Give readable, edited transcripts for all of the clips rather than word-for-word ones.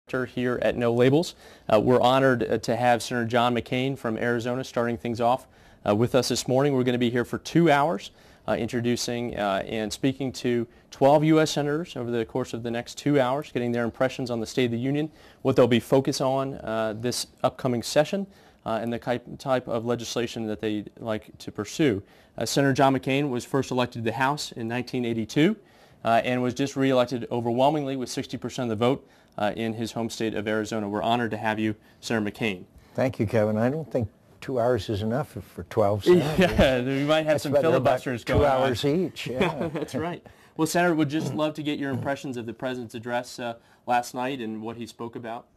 Here at No Labels. We're honored to have Senator John McCain from Arizona starting things off with us this morning. We're going to be here for 2 hours introducing and speaking to 12 U.S. senators over the course of the next 2 hours, getting their impressions on the State of the Union, what they'll be focused on this upcoming session, and the type of legislation that they'd like to pursue. Senator John McCain was first elected to the House in 1982 and was just reelected overwhelmingly with 60% of the vote in his home state of Arizona. We're honored to have you, Senator McCain. Thank you, Kevin. I don't think 2 hours is enough for 12 senators. Yeah, we might have some filibusters going on. 2 hours each, yeah. That's right. Well, Senator, would just love to get your impressions of the President's address last night and what he spoke about.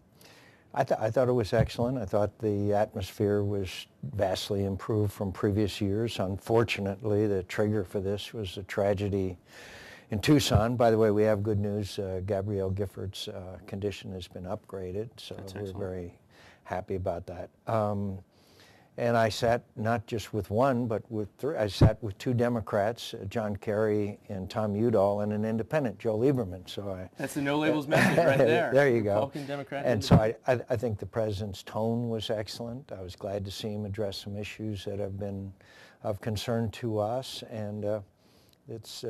I thought it was excellent. I thought the atmosphere was vastly improved from previous years. Unfortunately, the trigger for this was a tragedy in Tucson. By the way, we have good news. Gabrielle Gifford's condition has been upgraded, so we're very happy about that. And I sat not just with one, but with three. I sat with two Democrats, John Kerry and Tom Udall, and an independent, Joe Lieberman. So that's the No Labels message right there. There you go. Republican, Democrat, and so I think the President's tone was excellent. I was glad to see him address some issues that have been of concern to us, and it's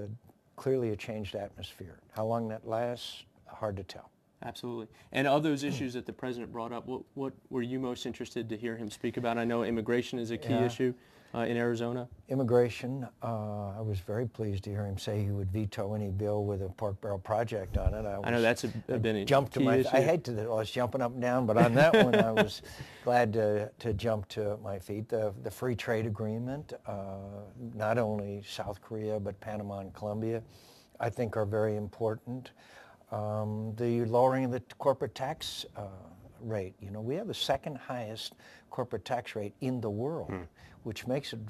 clearly a changed atmosphere. How long that lasts, hard to tell. Absolutely. And of those issues that the President brought up, what were you most interested to hear him speak about? I know immigration is a key issue in Arizona. Immigration, I was very pleased to hear him say he would veto any bill with a pork barrel project on it. I know that's been a key issue. I hate to, I was jumping up and down, but on that one I was glad to jump to my feet. The free trade agreement, not only South Korea but Panama and Colombia, I think are very important. The lowering of the corporate tax rate. You know, we have the second highest corporate tax rate in the world, which makes it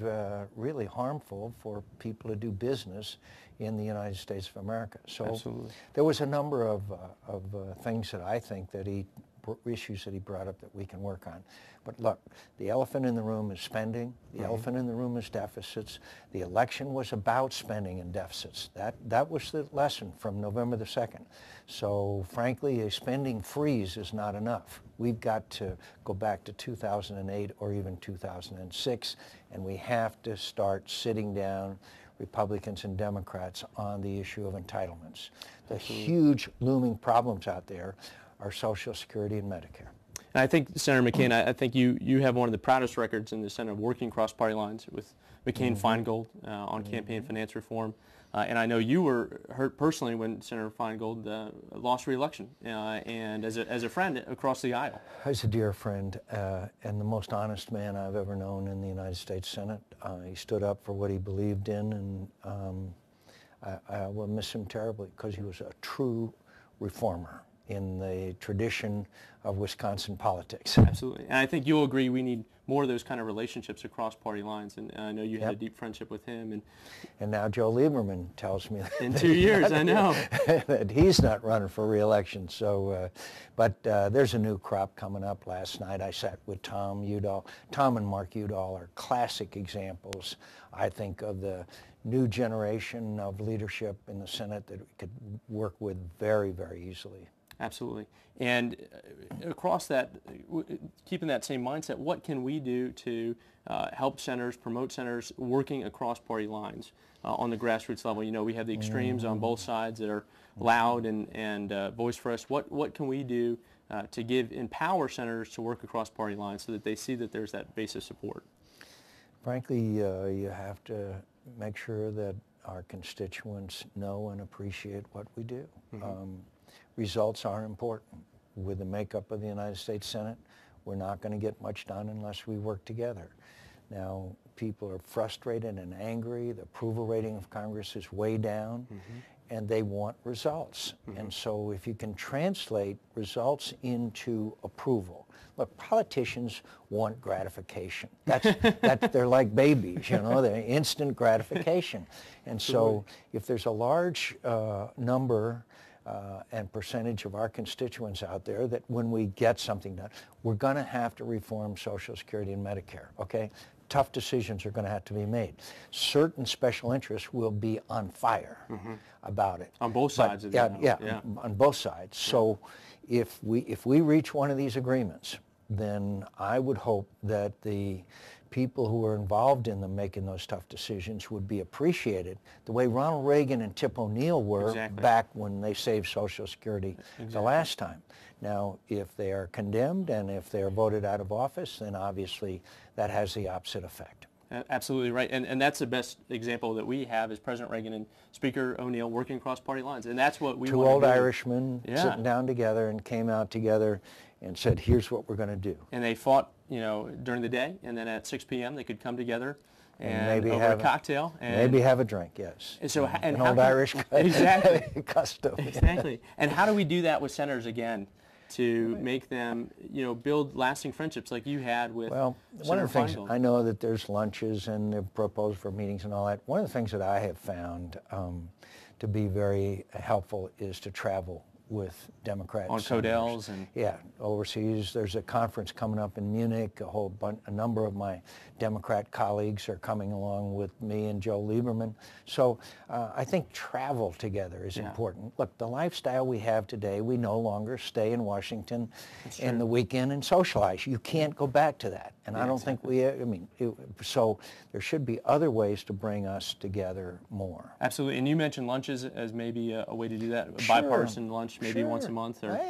really harmful for people to do business in the United States of America. So there was a number of things that I think that issues that he brought up that we can work on. But look, the elephant in the room is spending. The elephant in the room is deficits. The election was about spending and deficits. That was the lesson from November the 2nd. So frankly, a spending freeze is not enough. We've got to go back to 2008 or even 2006, and we have to start sitting down, Republicans and Democrats, on the issue of entitlements. The huge looming problems out there are Social Security and Medicare. And I think, Senator McCain, I think you have one of the proudest records in the Senate of working across party lines with McCain-Feingold on campaign finance reform. And I know you were hurt personally when Senator Feingold lost re-election, and as a friend across the aisle. He's a dear friend and the most honest man I've ever known in the United States Senate. He stood up for what he believed in, and I will miss him terribly because he was a true reformer in the tradition of Wisconsin politics. Absolutely. And I think you'll agree we need more of those kind of relationships across party lines. And I know you had a deep friendship with him. And now Joe Lieberman tells me that in 2 years, I know. that he's not running for re-election. So, but there's a new crop coming up. Last night I sat with Tom Udall. Tom and Mark Udall are classic examples, I think, of the new generation of leadership in the Senate that we could work with very, very easily. Absolutely. And across that, keeping that same mindset, what can we do to help senators, promote senators working across party lines on the grassroots level? You know, we have the extremes on both sides that are loud and vociferous. What can we do to empower senators to work across party lines so that they see that there's that base of support? Frankly, you have to make sure that our constituents know and appreciate what we do. Results are important. With the makeup of the United States Senate, we're not going to get much done unless we work together. Now, people are frustrated and angry. The approval rating of Congress is way down, and they want results. And so if you can translate results into approval, look, politicians want gratification. They're like babies, you know, they're instant gratification. And so if there's a large number and percentage of our constituents out there that when we get something done, we're going to have to reform Social Security and Medicare, okay? Tough decisions are going to have to be made. Certain special interests will be on fire about it. On both sides of the aisle. Yeah, on both sides. So if we reach one of these agreements, then I would hope that the people who are involved in them making those tough decisions would be appreciated the way Ronald Reagan and Tip O'Neill were back when they saved Social Security the last time. Now, if they are condemned and if they are voted out of office, then obviously that has the opposite effect. Absolutely right, and that's the best example that we have is President Reagan and Speaker O'Neill working across party lines, and that's what we Two old Irishmen sitting down together and came out together and said, here's what we're going to do. And they fought, during the day, and then at 6 p.m. they could come together and maybe over have a cocktail. And maybe have a drink, yes. And so, an old Irish custom. Exactly. And how do we do that with senators again? To make them, build lasting friendships like you had with Well, one of the things, I know that there's lunches and they're proposed for meetings and all that. One of the things that I have found to be very helpful is to travel with Democrats. On Codels and... Yeah, overseas. There's a conference coming up in Munich. A number of my Democrat colleagues are coming along with me and Joe Lieberman. So I think travel together is important. Look, the lifestyle we have today, we no longer stay in Washington in the weekend and socialize. You can't go back to that. And I don't think so there should be other ways to bring us together more. Absolutely. And you mentioned lunches as maybe a way to do that, a bipartisan lunch maybe once a month, or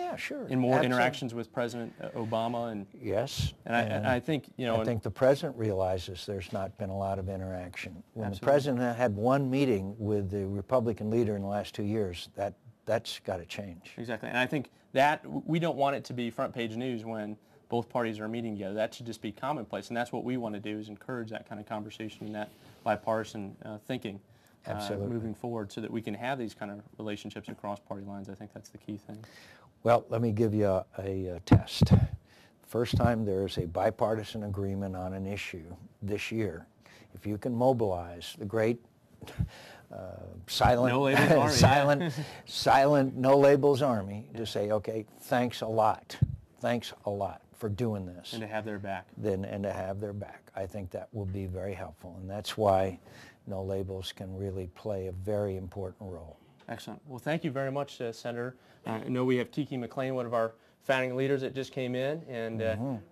in more interactions with President Obama. And yes. And I think, I think the president realizes there's not been a lot of interaction. When the president had one meeting with the Republican leader in the last 2 years, that's got to change. Exactly. And I think that we don't want it to be front page news when both parties are meeting together. That should just be commonplace, and that's what we want to do, is encourage that kind of conversation and that bipartisan thinking moving forward, so that we can have these kind of relationships across party lines. I think that's the key thing. Well, let me give you a test. First time there is a bipartisan agreement on an issue this year, if you can mobilize the great silent no labels army to say, okay, thanks a lot for doing this. And to have their back. And to have their back. I think that will be very helpful, and that's why no labels can really play a very important role. Excellent. Well, thank you very much, Senator. I know we have Kiki McLean, one of our founding leaders, that just came in, and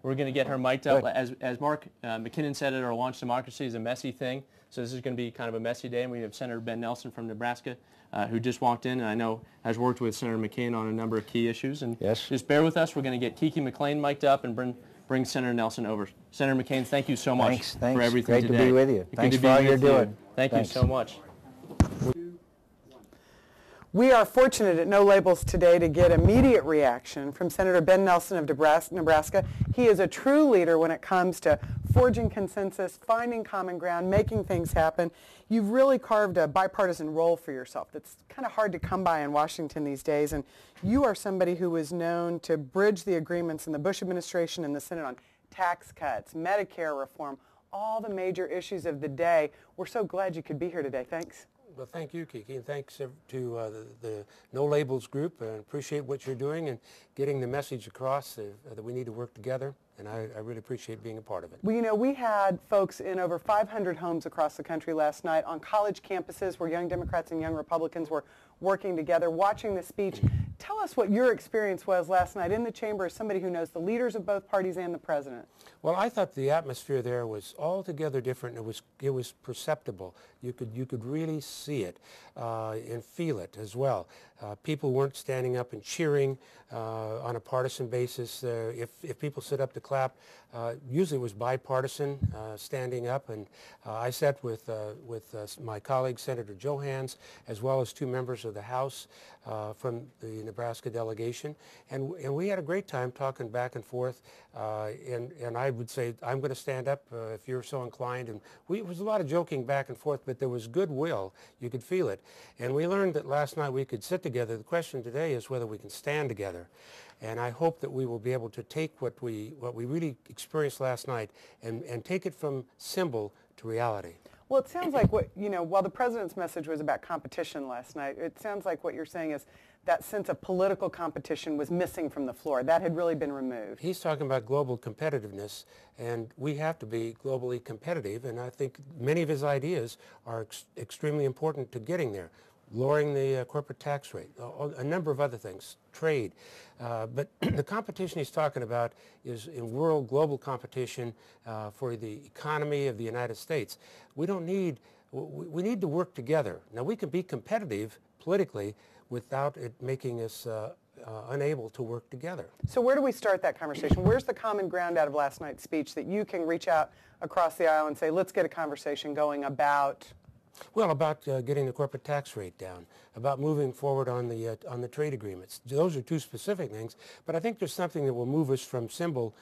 we're going to get her mic'd up. As Mark McKinnon said at our launch, democracy is a messy thing, so this is going to be kind of a messy day, and we have Senator Ben Nelson from Nebraska who just walked in, and I know has worked with Senator McCain on a number of key issues. And just bear with us. We're going to get Kiki McLean mic'd up and bring Senator Nelson over. Senator McCain, thank you so much for everything today. Great to be with you. Thanks for all you're doing. Thank you so much. We are fortunate at No Labels today to get immediate reaction from Senator Ben Nelson of Nebraska. He is a true leader when it comes to forging consensus, finding common ground, making things happen. You've really carved a bipartisan role for yourself that's kind of hard to come by in Washington these days, and you are somebody who is known to bridge the agreements in the Bush administration and the Senate on tax cuts, Medicare reform, all the major issues of the day. We're so glad you could be here today. Thanks. Well, thank you, Kiki, and thanks to the No Labels group. I appreciate what you're doing and getting the message across that we need to work together, and I really appreciate being a part of it. Well, we had folks in over 500 homes across the country last night on college campuses where young Democrats and young Republicans were working together, watching the speech. Tell us what your experience was last night in the chamber as somebody who knows the leaders of both parties and the president. Well, I thought the atmosphere there was altogether different. It was perceptible. You could really see it and feel it as well. People weren't standing up and cheering on a partisan basis. If people stood up to clap, usually it was bipartisan standing up. And I sat with my colleague Senator Johans, as well as two members of the House from the Nebraska delegation, and we had a great time talking back and forth. And I would say, I'm going to stand up if you're so inclined. And it was a lot of joking back and forth, but there was goodwill. You could feel it. And we learned that last night we could sit together. The question today is whether we can stand together. And I hope that we will be able to take what we really experienced last night and take it from symbol to reality. Well, it sounds like while the president's message was about competition last night, it sounds like what you're saying is that sense of political competition was missing from the floor. That had really been removed. He's talking about global competitiveness, and we have to be globally competitive, and I think many of his ideas are extremely important to getting there. lowering the corporate tax rate, a number of other things, trade. But the competition he's talking about is in world, global competition for the economy of the United States. We need to work together. Now, we can be competitive politically without it making us unable to work together. So where do we start that conversation? Where's the common ground out of last night's speech that you can reach out across the aisle and say, let's get a conversation going about? Well, about getting the corporate tax rate down, about moving forward on the trade agreements. Those are two specific things, but I think there's something that will move us from symbol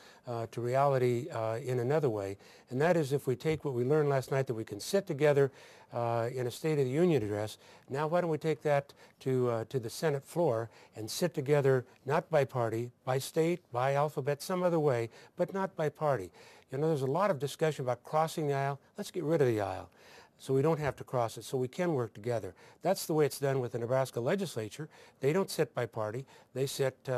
to reality in another way, and that is if we take what we learned last night, that we can sit together in a State of the Union address. Now why don't we take that to the Senate floor and sit together, not by party, by state, by alphabet, some other way, but not by party. You know, there's a lot of discussion about crossing the aisle. Let's get rid of the aisle, so we don't have to cross it, so we can work together. That's the way it's done with the Nebraska legislature. They don't sit by party. They sit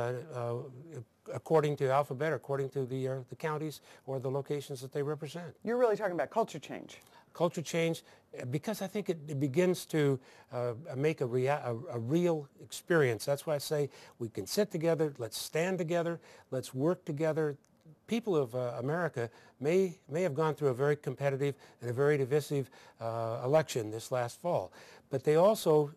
according to alphabet, according to the counties or the locations that they represent. You're really talking about culture change. Culture change, because I think it begins to make a real experience. That's why I say we can sit together, let's stand together, let's work together. People of America may have gone through a very competitive and a very divisive election this last fall, but they also,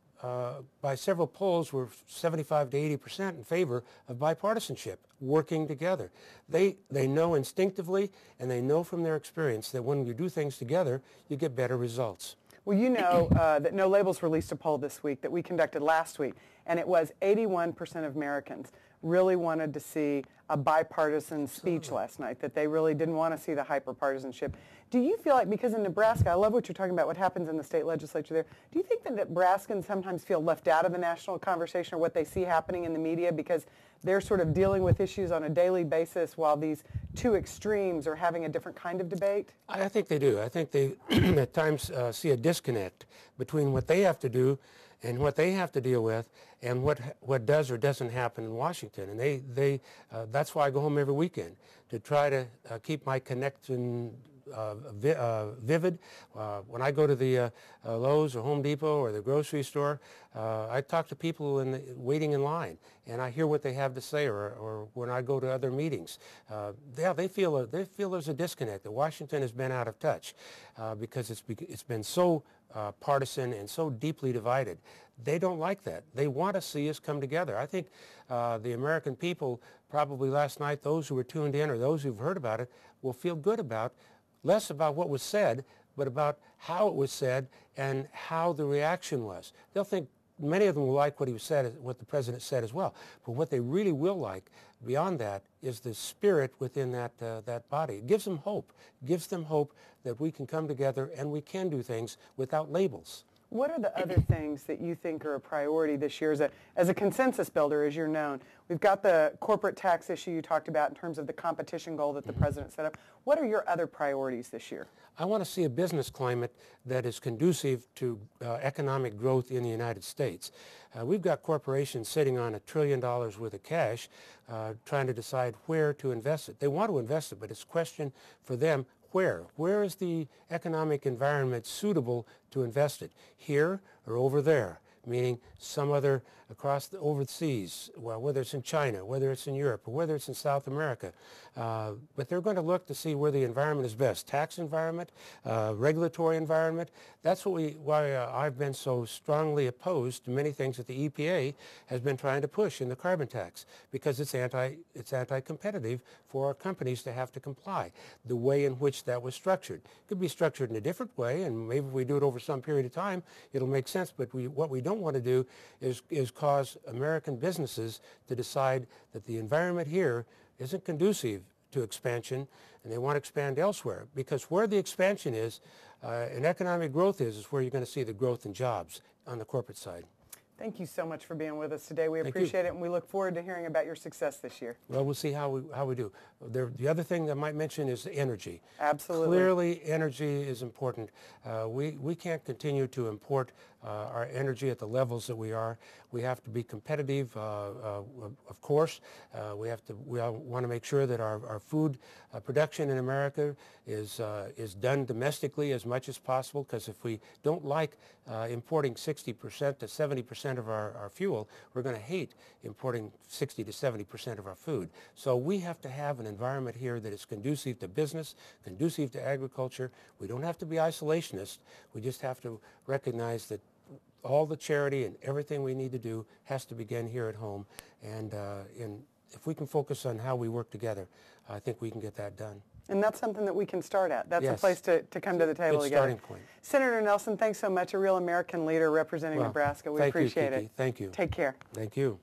by several polls, were 75 to 80% in favor of bipartisanship, working together. They know instinctively and they know from their experience that when you do things together, you get better results. Well, you know that No Labels released a poll this week that we conducted last week, and it was 81% of Americans really wanted to see a bipartisan speech last night, that they really didn't want to see the hyperpartisanship. Do you feel like, because in Nebraska, I love what you're talking about, what happens in the state legislature there, do you think that Nebraskans sometimes feel left out of the national conversation or what they see happening in the media because they're sort of dealing with issues on a daily basis while these two extremes are having a different kind of debate? I think they do. I think they at times see a disconnect between what they have to do and what they have to deal with and what does or doesn't happen in Washington. And that's why I go home every weekend, to try to keep my connection vivid. When I go to the Lowe's or Home Depot or the grocery store, I talk to people waiting in line, and I hear what they have to say, or when I go to other meetings. They feel there's a disconnect, that Washington has been out of touch because it's been so partisan and so deeply divided. They don't like that. They want to see us come together. I think the American people probably last night, those who were tuned in or those who've heard about it, will feel good about, less about what was said, but about how it was said and how the reaction was. They'll think, many of them will like what he said, what the president said as well. But what they really will like beyond that is the spirit within that body. It gives them hope. It gives them hope that we can come together and we can do things without labels. What are the other things that you think are a priority this year as a consensus builder, as you're known? We've got the corporate tax issue you talked about in terms of the competition goal that the president set up. What are your other priorities this year? I want to see a business climate that is conducive to economic growth in the United States. We've got corporations sitting on $1 trillion worth of cash trying to decide where to invest it. They want to invest it, but it's a question for them, where? Where is the economic environment suitable to invest it? Here or over there? Meaning some other overseas, well, whether it's in China, whether it's in Europe, or whether it's in South America. But they're going to look to see where the environment is best. Tax environment, regulatory environment. That's why I've been so strongly opposed to many things that the EPA has been trying to push in the carbon tax, because it's anti-competitive for our companies to have to comply. The way in which that was structured. It could be structured in a different way, and maybe if we do it over some period of time, it'll make sense. But what we don't want to do is cause American businesses to decide that the environment here isn't conducive to expansion, and they want to expand elsewhere. Because where the expansion is, and economic growth is where you're going to see the growth in jobs on the corporate side. Thank you so much for being with us today. We appreciate it, and we look forward to hearing about your success this year. Well, we'll see how we do. The other thing I might mention is energy. Absolutely. Clearly, energy is important. We can't continue to import our energy at the levels that we are. We have to be competitive, of course. We want to make sure that our food production in America is done domestically as much as possible, because if we don't like importing 60% to 70% of our fuel, we're going to hate importing 60 to 70% of our food. So we have to have an environment here that is conducive to business, conducive to agriculture. We don't have to be isolationist. We just have to recognize that all the charity and everything we need to do has to begin here at home. And if we can focus on how we work together, I think we can get that done. And that's something that we can start at. That's Yes. a place to come to the table Good together. starting point. Senator Nelson, thanks so much. A real American leader representing Well, Nebraska. We thank you, appreciate Kiki. it. Thank you. Take care. Thank you.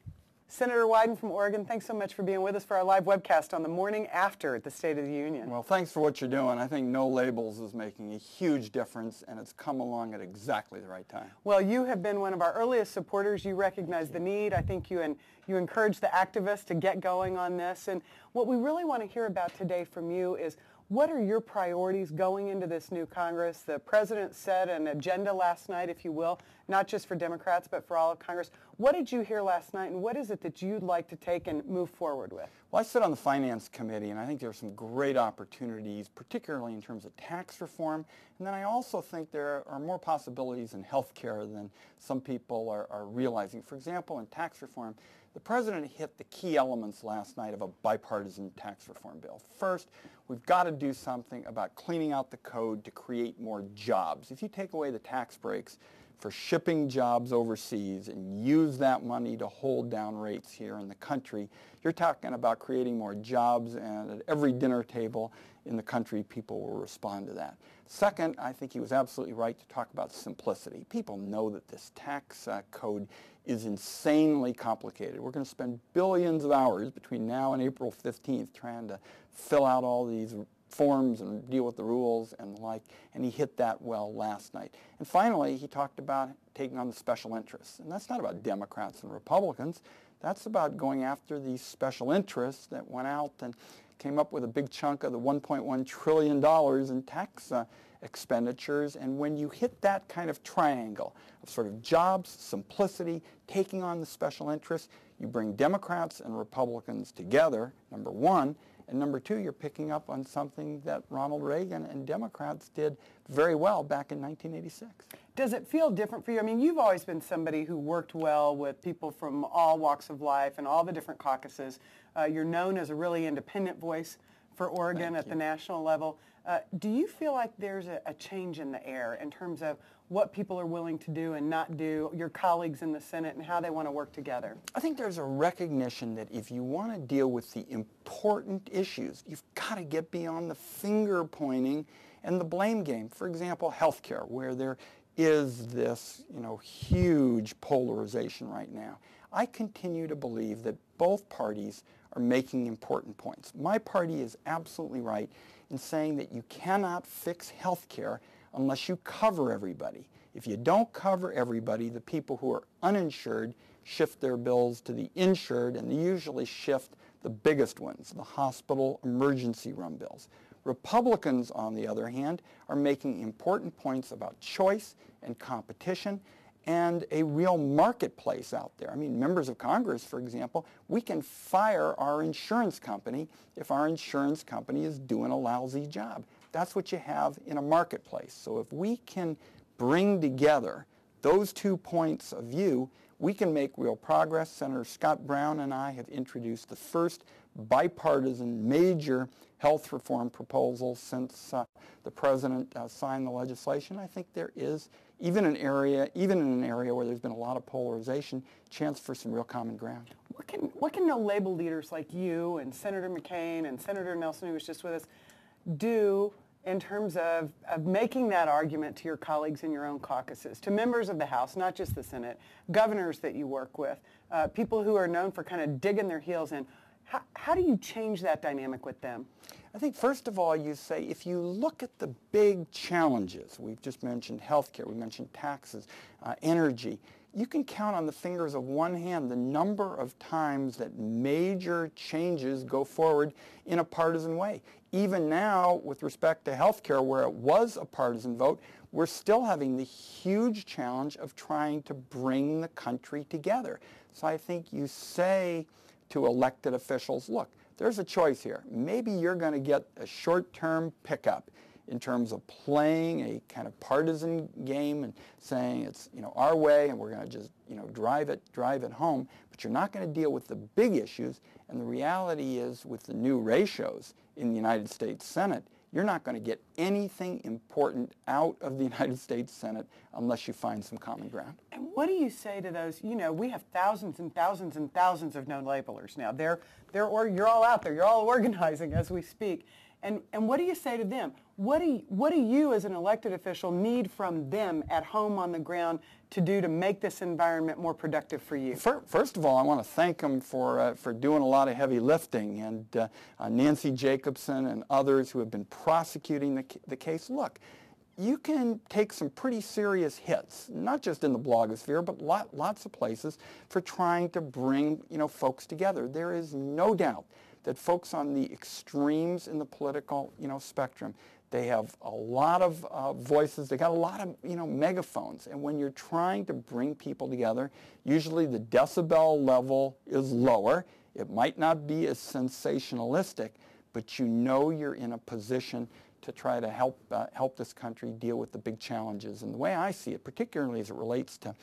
Senator Wyden from Oregon, thanks so much for being with us for our live webcast on the morning after the State of the Union. Well, thanks for what you're doing. I think No Labels is making a huge difference, and it's come along at exactly the right time. Well, you have been one of our earliest supporters. You recognize the need. I think you encourage the activists to get going on this. And what we really want to hear about today from you is, what are your priorities going into this new Congress? The president set an agenda last night, if you will, not just for Democrats, but for all of Congress. What did you hear last night, and what is it that you'd like to take and move forward with? Well, I sit on the Finance Committee, and I think there are some great opportunities, particularly in terms of tax reform. And then I also think there are more possibilities in health care than some people are realizing. For example, in tax reform, the president hit the key elements last night of a bipartisan tax reform bill. First, we've got to do something about cleaning out the code to create more jobs. If you take away the tax breaks for shipping jobs overseas and use that money to hold down rates here in the country, you're talking about creating more jobs, and at every dinner table in the country, people will respond to that. Second, I think he was absolutely right to talk about simplicity. People know that this tax code is insanely complicated. We're going to spend billions of hours between now and April 15th trying to fill out all these forms and deal with the rules and the like, and he hit that well last night. And finally, he talked about taking on the special interests. And that's not about Democrats and Republicans. That's about going after these special interests that went out and came up with a big chunk of the $1.1 trillion in tax expenditures. And when you hit that kind of triangle of sort of jobs, simplicity, taking on the special interests, you bring Democrats and Republicans together, number one, and number two, you're picking up on something that Ronald Reagan and Democrats did very well back in 1986. Does it feel different for you? I mean, you've always been somebody who worked well with people from all walks of life and all the different caucuses. You're known as a really independent voice for Oregon at the national level. Do you feel like there's a change in the air in terms of what people are willing to do and not do, your colleagues in the Senate, and how they want to work together? I think there's a recognition that if you want to deal with the important issues, you've got to get beyond the finger pointing and the blame game. For example, health care, where there is this, huge polarization right now. I continue to believe that both parties are making important points. My party is absolutely right in saying that you cannot fix health care unless you cover everybody. If you don't cover everybody, the people who are uninsured shift their bills to the insured, and they usually shift the biggest ones, the hospital emergency room bills. Republicans, on the other hand, are making important points about choice and competition and a real marketplace out there. I mean, members of Congress, for example, we can fire our insurance company if our insurance company is doing a lousy job. That's what you have in a marketplace. So if we can bring together those 2 points of view, we can make real progress. Senator Scott Brown and I have introduced the first bipartisan major health reform proposal since the president signed the legislation. I think there is, even in an area where there's been a lot of polarization, chance for some real common ground. What can no-label leaders like you and Senator McCain and Senator Nelson, who was just with us, do in terms of making that argument to your colleagues in your own caucuses, to members of the House, not just the Senate, governors that you work with, people who are known for kind of digging their heels in? How do you change that dynamic with them? I think, first of all, you say, if you look at the big challenges, we've just mentioned healthcare, we mentioned taxes, energy, you can count on the fingers of one hand the number of times that major changes go forward in a partisan way. Even now, with respect to healthcare, where it was a partisan vote, we're still having the huge challenge of trying to bring the country together. So I think you say to elected officials, look, there's a choice here. Maybe you're going to get a short-term pickup in terms of playing a kind of partisan game and saying it's our way and we're going to just drive it home, but you're not going to deal with the big issues. And the reality is, with the new ratios in the United States Senate, you're not going to get anything important out of the United States Senate unless you find some common ground. And what do you say to those? We have thousands and thousands and thousands of no labelers now. You're all out there. You're all organizing as we speak. And what do you say to them? What do you as an elected official need from them at home on the ground to do to make this environment more productive for you? First of all, I want to thank them for doing a lot of heavy lifting, and Nancy Jacobson and others who have been prosecuting the case. Look, you can take some pretty serious hits, not just in the blogosphere, but lots of places, for trying to bring folks together. There is no doubt that folks on the extremes in the political spectrum, they have a lot of voices, they got a lot of megaphones, and when you're trying to bring people together, usually the decibel level is lower. It might not be as sensationalistic, but you're in a position to try to help this country deal with the big challenges. And the way I see it, particularly as it relates to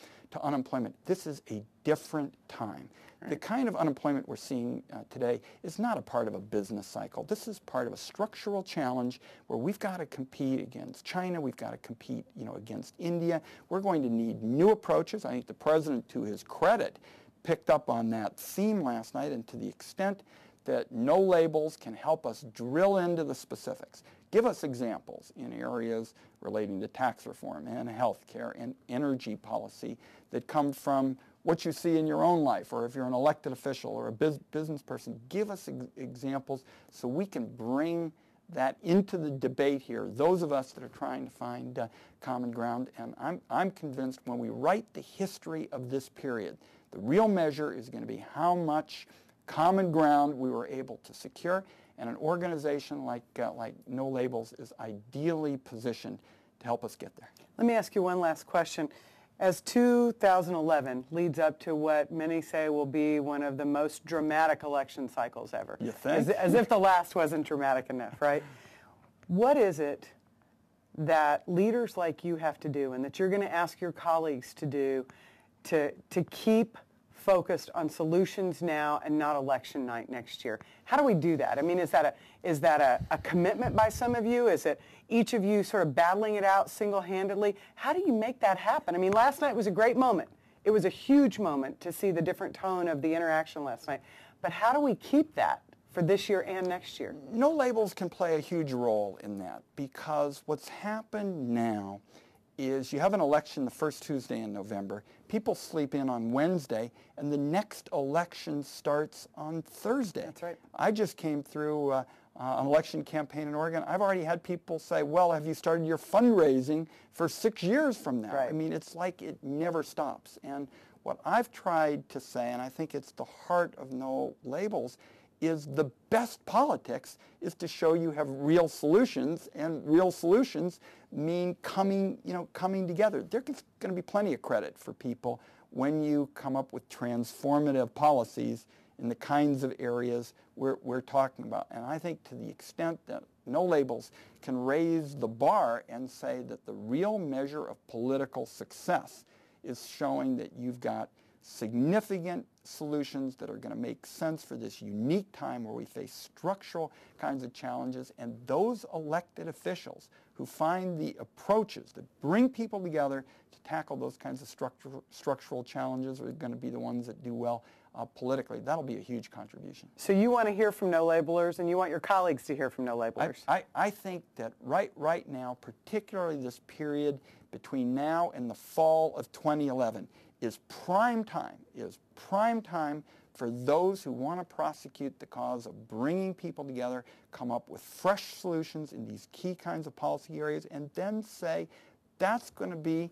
unemployment, this is a different time. Right. The kind of unemployment we're seeing today is not a part of a business cycle. This is part of a structural challenge where we've got to compete against China, we've got to compete against India. We're going to need new approaches. I think the President, to his credit, picked up on that theme last night, and to the extent that no labels can help us drill into the specifics. Give us examples in areas relating to tax reform and health care and energy policy that come from what you see in your own life, or if you're an elected official or a business person. Give us examples so we can bring that into the debate here, those of us that are trying to find common ground. And I'm convinced when we write the history of this period, the real measure is going to be how much common ground we were able to secure, and an organization like No Labels is ideally positioned to help us get there. Let me ask you one last question. As 2011 leads up to what many say will be one of the most dramatic election cycles ever. You think? As if the last wasn't dramatic enough, right? What is it that leaders like you have to do, and that you're going to ask your colleagues to do, to keep focused on solutions now and not election night next year? How do we do that? I mean, is that a commitment by some of you? Is it each of you sort of battling it out single-handedly? How do you make that happen? I mean, last night was a great moment. It was a huge moment to see the different tone of the interaction last night. But how do we keep that for this year and next year? No Labels can play a huge role in that, because what's happened now is you have an election the first Tuesday in November. People sleep in on Wednesday, and the next election starts on Thursday. That's right. I just came through an election campaign in Oregon. I've already had people say, well, have you started your fundraising for 6 years from now? Right. I mean, it's like it never stops. And what I've tried to say, and I think it's the heart of No Labels, is the best politics is to show you have real solutions, and real solutions mean coming together. There's going to be plenty of credit for people when you come up with transformative policies in the kinds of areas we're talking about. And I think to the extent that No Labels can raise the bar and say that the real measure of political success is showing that you've got significant solutions that are going to make sense for this unique time where we face structural kinds of challenges, and those elected officials who find the approaches that bring people together to tackle those kinds of structural challenges are going to be the ones that do well politically. That'll be a huge contribution. So you want to hear from No Labelers, and you want your colleagues to hear from No Labelers? I think that right now, particularly this period between now and the fall of 2011, is prime time for those who want to prosecute the cause of bringing people together, come up with fresh solutions in these key kinds of policy areas, and then say that's going to be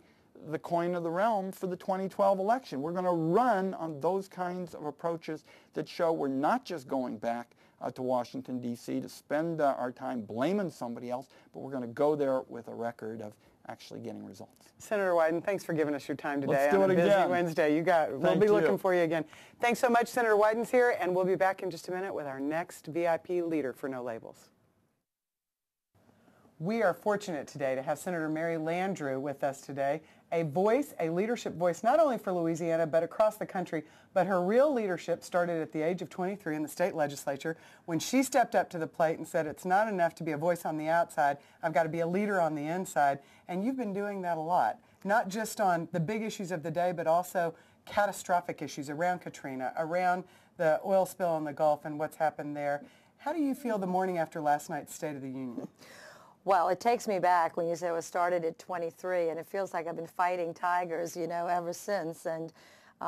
the coin of the realm for the 2012 election. We're going to run on those kinds of approaches that show we're not just going back to Washington, D.C. to spend our time blaming somebody else, but we're going to go there with a record of actually getting results. Senator Wyden, thanks for giving us your time today. Let's do on it a busy again. Wednesday. We'll be looking for you again. Thanks so much. Senator Wyden's here, and we'll be back in just a minute with our next VIP leader for No Labels. We are fortunate today to have Senator Mary Landrieu with us today, a voice, a leadership voice, not only for Louisiana, but across the country. But her real leadership started at the age of 23 in the state legislature when she stepped up to the plate and said, it's not enough to be a voice on the outside, I've got to be a leader on the inside. And you've been doing that a lot, not just on the big issues of the day, but also catastrophic issues around Katrina, around the oil spill in the Gulf and what's happened there. How do you feel the morning after last night's State of the Union? Well, it takes me back when you say it was started at 23, and it feels like I've been fighting tigers, you know, ever since. And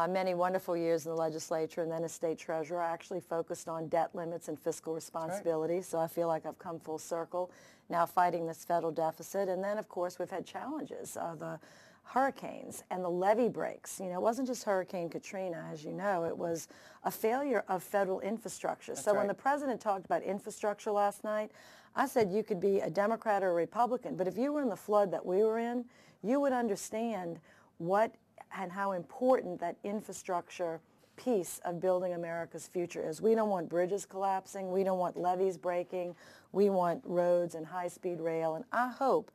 many wonderful years in the legislature, and then as state treasurer, I actually focused on debt limits and fiscal responsibility. Right. So I feel like I've come full circle now fighting this federal deficit. And then, of course, we've had challenges, the hurricanes and the levee breaks. You know, it wasn't just Hurricane Katrina, as you know, it was a failure of federal infrastructure. That's so right. When the president talked about infrastructure last night, I said you could be a Democrat or a Republican, but if you were in the flood that we were in, you would understand what and how important that infrastructure piece of building America's future is. We don't want bridges collapsing. We don't want levees breaking. We want roads and high-speed rail, and I hope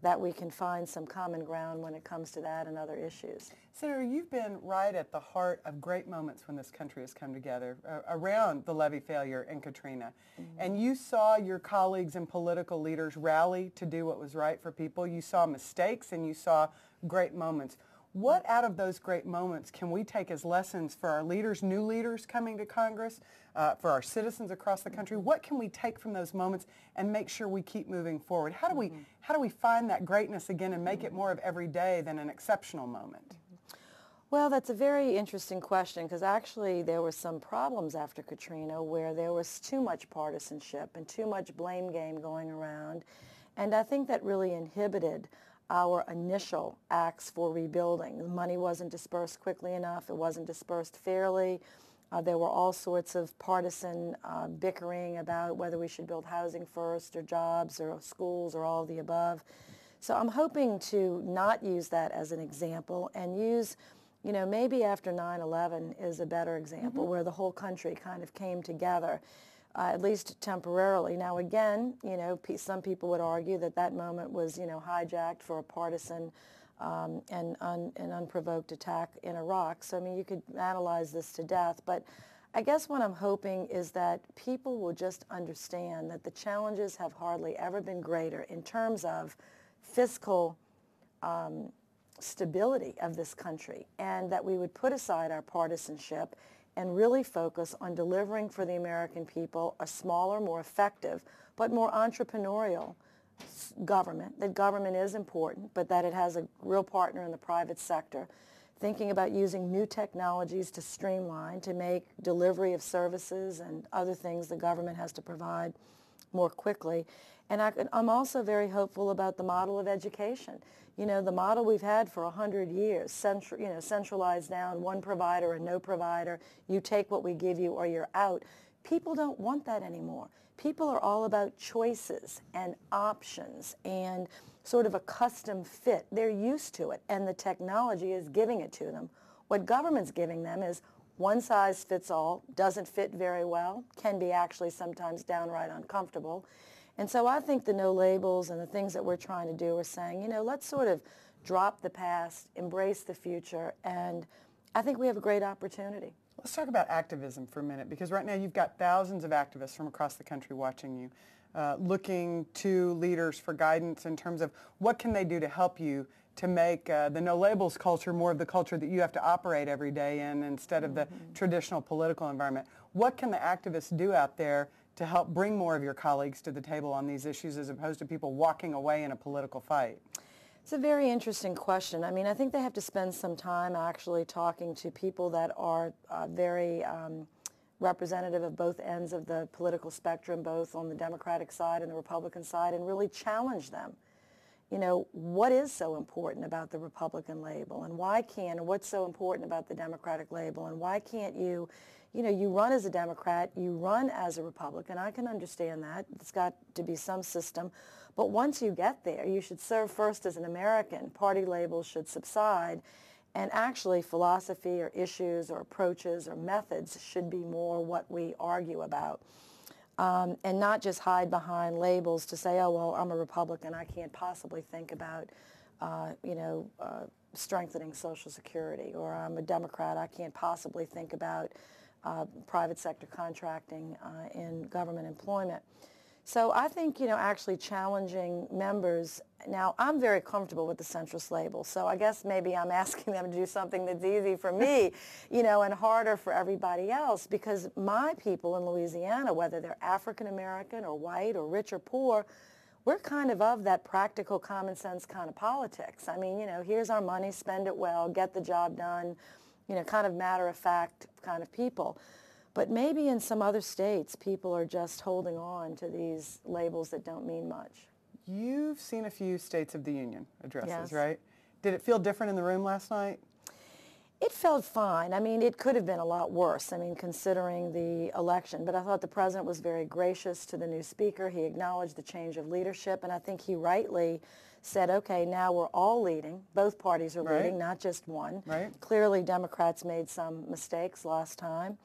that we can find some common ground when it comes to that and other issues. Senator, you've been right at the heart of great moments when this country has come together around the levee failure and Katrina. Mm-hmm. And you saw your colleagues and political leaders rally to do what was right for people. You saw mistakes and you saw great moments. What out of those great moments can we take as lessons for our leaders, new leaders coming to Congress, for our citizens across the country? What can we take from those moments and make sure we keep moving forward? How do we find that greatness again and make it more of every day than an exceptional moment? Well, that's a very interesting question, because actually there were some problems after Katrina where there was too much partisanship and too much blame game going around, and I think that really inhibited our initial acts for rebuilding. The money wasn't dispersed quickly enough. It wasn't dispersed fairly. There were all sorts of partisan bickering about whether we should build housing first or jobs or schools or all of the above. So I'm hoping to not use that as an example and use, you know, maybe after 9/11 is a better example, mm-hmm. where the whole country kind of came together, at least temporarily. Now again, you know, some people would argue that that moment was, you know, hijacked for a partisan and unprovoked attack in Iraq. So I mean, you could analyze this to death, but I guess what I'm hoping is that people will just understand that the challenges have hardly ever been greater in terms of fiscal stability of this country, and that we would put aside our partisanship and really focus on delivering for the American people a smaller, more effective, but more entrepreneurial government. That government is important, but that it has a real partner in the private sector, thinking about using new technologies to streamline, to make delivery of services and other things the government has to provide more quickly. And I'm also very hopeful about the model of education. You know, the model we've had for 100 years, centralized down, one provider or no provider, you take what we give you or you're out. People don't want that anymore. People are all about choices and options and sort of a custom fit. They're used to it, and the technology is giving it to them. What government's giving them is one size fits all, doesn't fit very well, can be actually sometimes downright uncomfortable. And so I think the no labels and the things that we're trying to do are saying, you know, let's sort of drop the past, embrace the future, and I think we have a great opportunity. Let's talk about activism for a minute, because right now you've got thousands of activists from across the country watching you, looking to leaders for guidance in terms of what can they do to help you to make the no labels culture more of the culture that you have to operate every day in instead of the traditional political environment. What can the activists do out there to help bring more of your colleagues to the table on these issues as opposed to people walking away in a political fight? It's a very interesting question. I mean, I think they have to spend some time actually talking to people that are very representative of both ends of the political spectrum, both on the Democratic side and the Republican side, and really challenge them. You know, what is so important about the Republican label, and what's so important about the Democratic label, and why can't you you know, you run as a Democrat, you run as a Republican. I can understand that. It's got to be some system. But once you get there, you should serve first as an American. Party labels should subside. And actually, philosophy or issues or approaches or methods should be more what we argue about. And not just hide behind labels to say, oh, well, I'm a Republican. I can't possibly think about, strengthening Social Security. Or I'm a Democrat. I can't possibly think about private sector contracting in government employment. So I think, actually challenging members. Now, I'm very comfortable with the centrist label, so I guess maybe I'm asking them to do something that's easy for me, and harder for everybody else, because my people in Louisiana, whether they're African American or white or rich or poor, we're kind of that practical, common sense kind of politics. I mean, here's our money, spend it well, get the job done, kind of matter of fact kind of people. But maybe in some other states, people are just holding on to these labels that don't mean much. You've seen a few States of the Union addresses, Yes. right? Did it feel different in the room last night? It felt fine. I mean, it could have been a lot worse, considering the election. But I thought the president was very gracious to the new speaker. He acknowledged the change of leadership, and I think he rightly said, okay, now we're all leading. Both parties are leading, not just one. Right. Clearly, Democrats made some mistakes last time.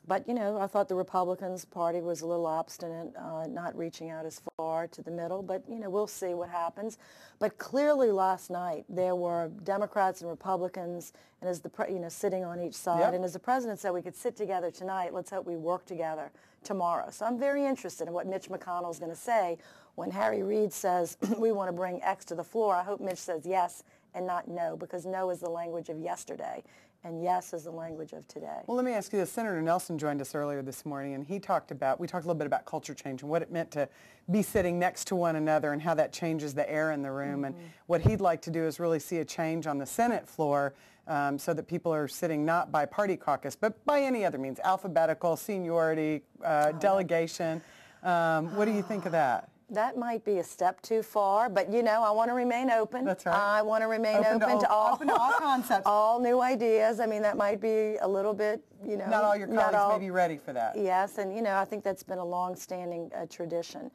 But, I thought the Republicans Party was a little obstinate, not reaching out as far to the middle. But, we'll see what happens. But clearly last night there were Democrats and Republicans, and as sitting on each side. Yep. And as the president said, we could sit together tonight. Let's hope we work together tomorrow. So I'm very interested in what Mitch McConnell is going to say when Harry Reid says we want to bring X to the floor. I hope Mitch says yes and not no, because no is the language of yesterday. And yes is the language of today. Well, let me ask you this. Senator Nelson joined us earlier this morning, and we talked a little bit about culture change and what it meant to be sitting next to one another and how that changes the air in the room. And what he'd like to do is really see a change on the Senate floor so that people are sitting not by party caucus, but by any other means, alphabetical, seniority, delegation. What do you think of that? That might be a step too far, but I want to remain open. That's right. I want to remain open to all concepts. all new ideas. I mean, that might be a little bit, Not all your colleagues may be ready for that. Yes, and I think that's been a long-standing tradition.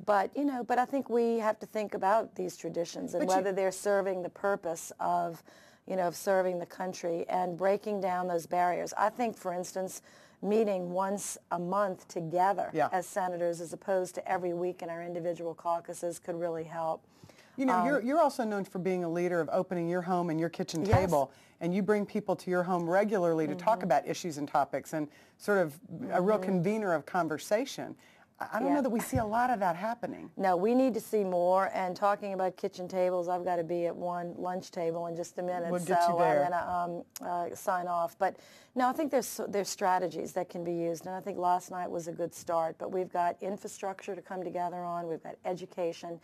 But but I think we have to think about these traditions and whether they're serving the purpose of, of serving the country and breaking down those barriers. I think, for instance, meeting once a month together as senators as opposed to every week in our individual caucuses could really help. You're also known for being a leader of opening your home and your kitchen table, and you bring people to your home regularly to talk about issues and topics and sort of a real convener of conversation. I don't know that we see a lot of that happening. No, we need to see more. And talking about kitchen tables, I've got to be at one lunch table in just a minute. We'll get you there. I'm going to sign off. But no, I think there's strategies that can be used. And I think last night was a good start. But we've got infrastructure to come together on. We've got education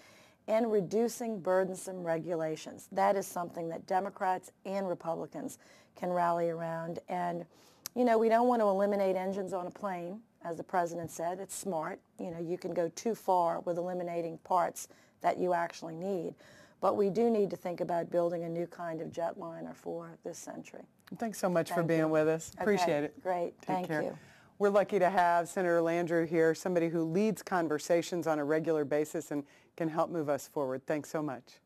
and reducing burdensome regulations. That is something that Democrats and Republicans can rally around. And, we don't want to eliminate engines on a plane. As the president said, it's smart. You can go too far with eliminating parts that you actually need. But we do need to think about building a new kind of jetliner for this century. Thanks so much for being with us. Appreciate it. Great. Take care. You. We're lucky to have Senator Landrieu here, somebody who leads conversations on a regular basis and can help move us forward. Thanks so much.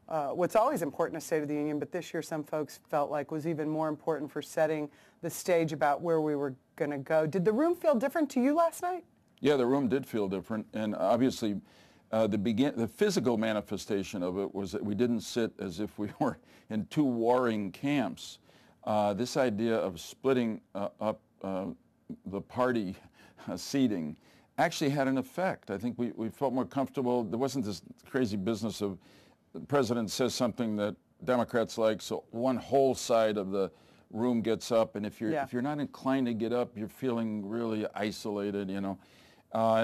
What's always important to State of the Union, but this year some folks felt like was even more important for setting the stage about where we were going to go. Did the room feel different to you last night? Yeah, the room did feel different, and obviously the physical manifestation of it was that we didn't sit as if we were in two warring camps. This idea of splitting up the party seating actually had an effect. I think we felt more comfortable. There wasn't this crazy business of the president says something that Democrats like, so one whole side of the room gets up, and if you're not inclined to get up, you're feeling really isolated, and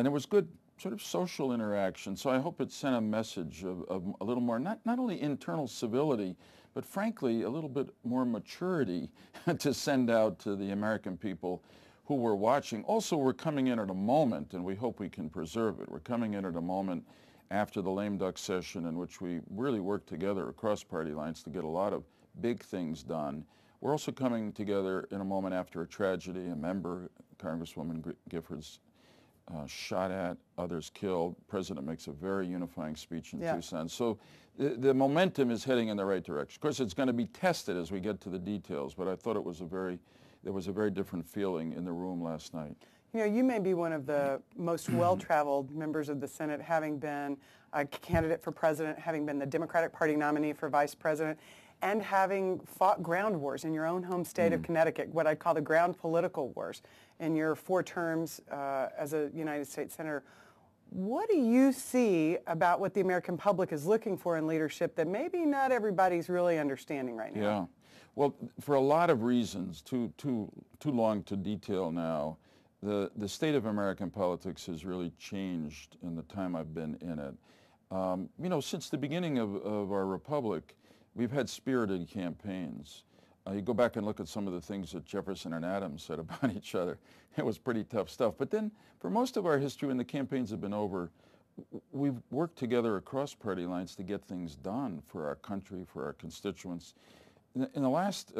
it was good sort of social interaction. So I hope it sent a message of a little more, not only internal civility, but frankly a little bit more maturity to send out to the American people who were watching. Also, we're coming in at a moment, and we hope we can preserve it. We're coming in at a moment after the lame duck session in which we really worked together across party lines to get a lot of big things done. we're also coming together in a moment after a tragedy. A member, Congresswoman Giffords, shot at, others killed. The President makes a very unifying speech in Tucson. So the momentum is heading in the right direction. Of course, it's going to be tested as we get to the details, but I thought it was there was a very different feeling in the room last night. You know, you may be one of the most well-traveled members of the Senate, having been a candidate for president, having been the Democratic Party nominee for vice president, and having fought ground wars in your own home state of Connecticut, what I'd call the ground political wars, in your 4 terms as a United States Senator. What do you see about what the American public is looking for in leadership that maybe not everybody's really understanding right now? Yeah. Well, for a lot of reasons, too long to detail now, the state of American politics has really changed in the time I've been in it. You know, since the beginning of our republic, we've had spirited campaigns. You go back and look at some of the things that Jefferson and Adams said about each other. It was pretty tough stuff. But then, for most of our history, when the campaigns have been over, we've worked together across party lines to get things done for our country, for our constituents. In the last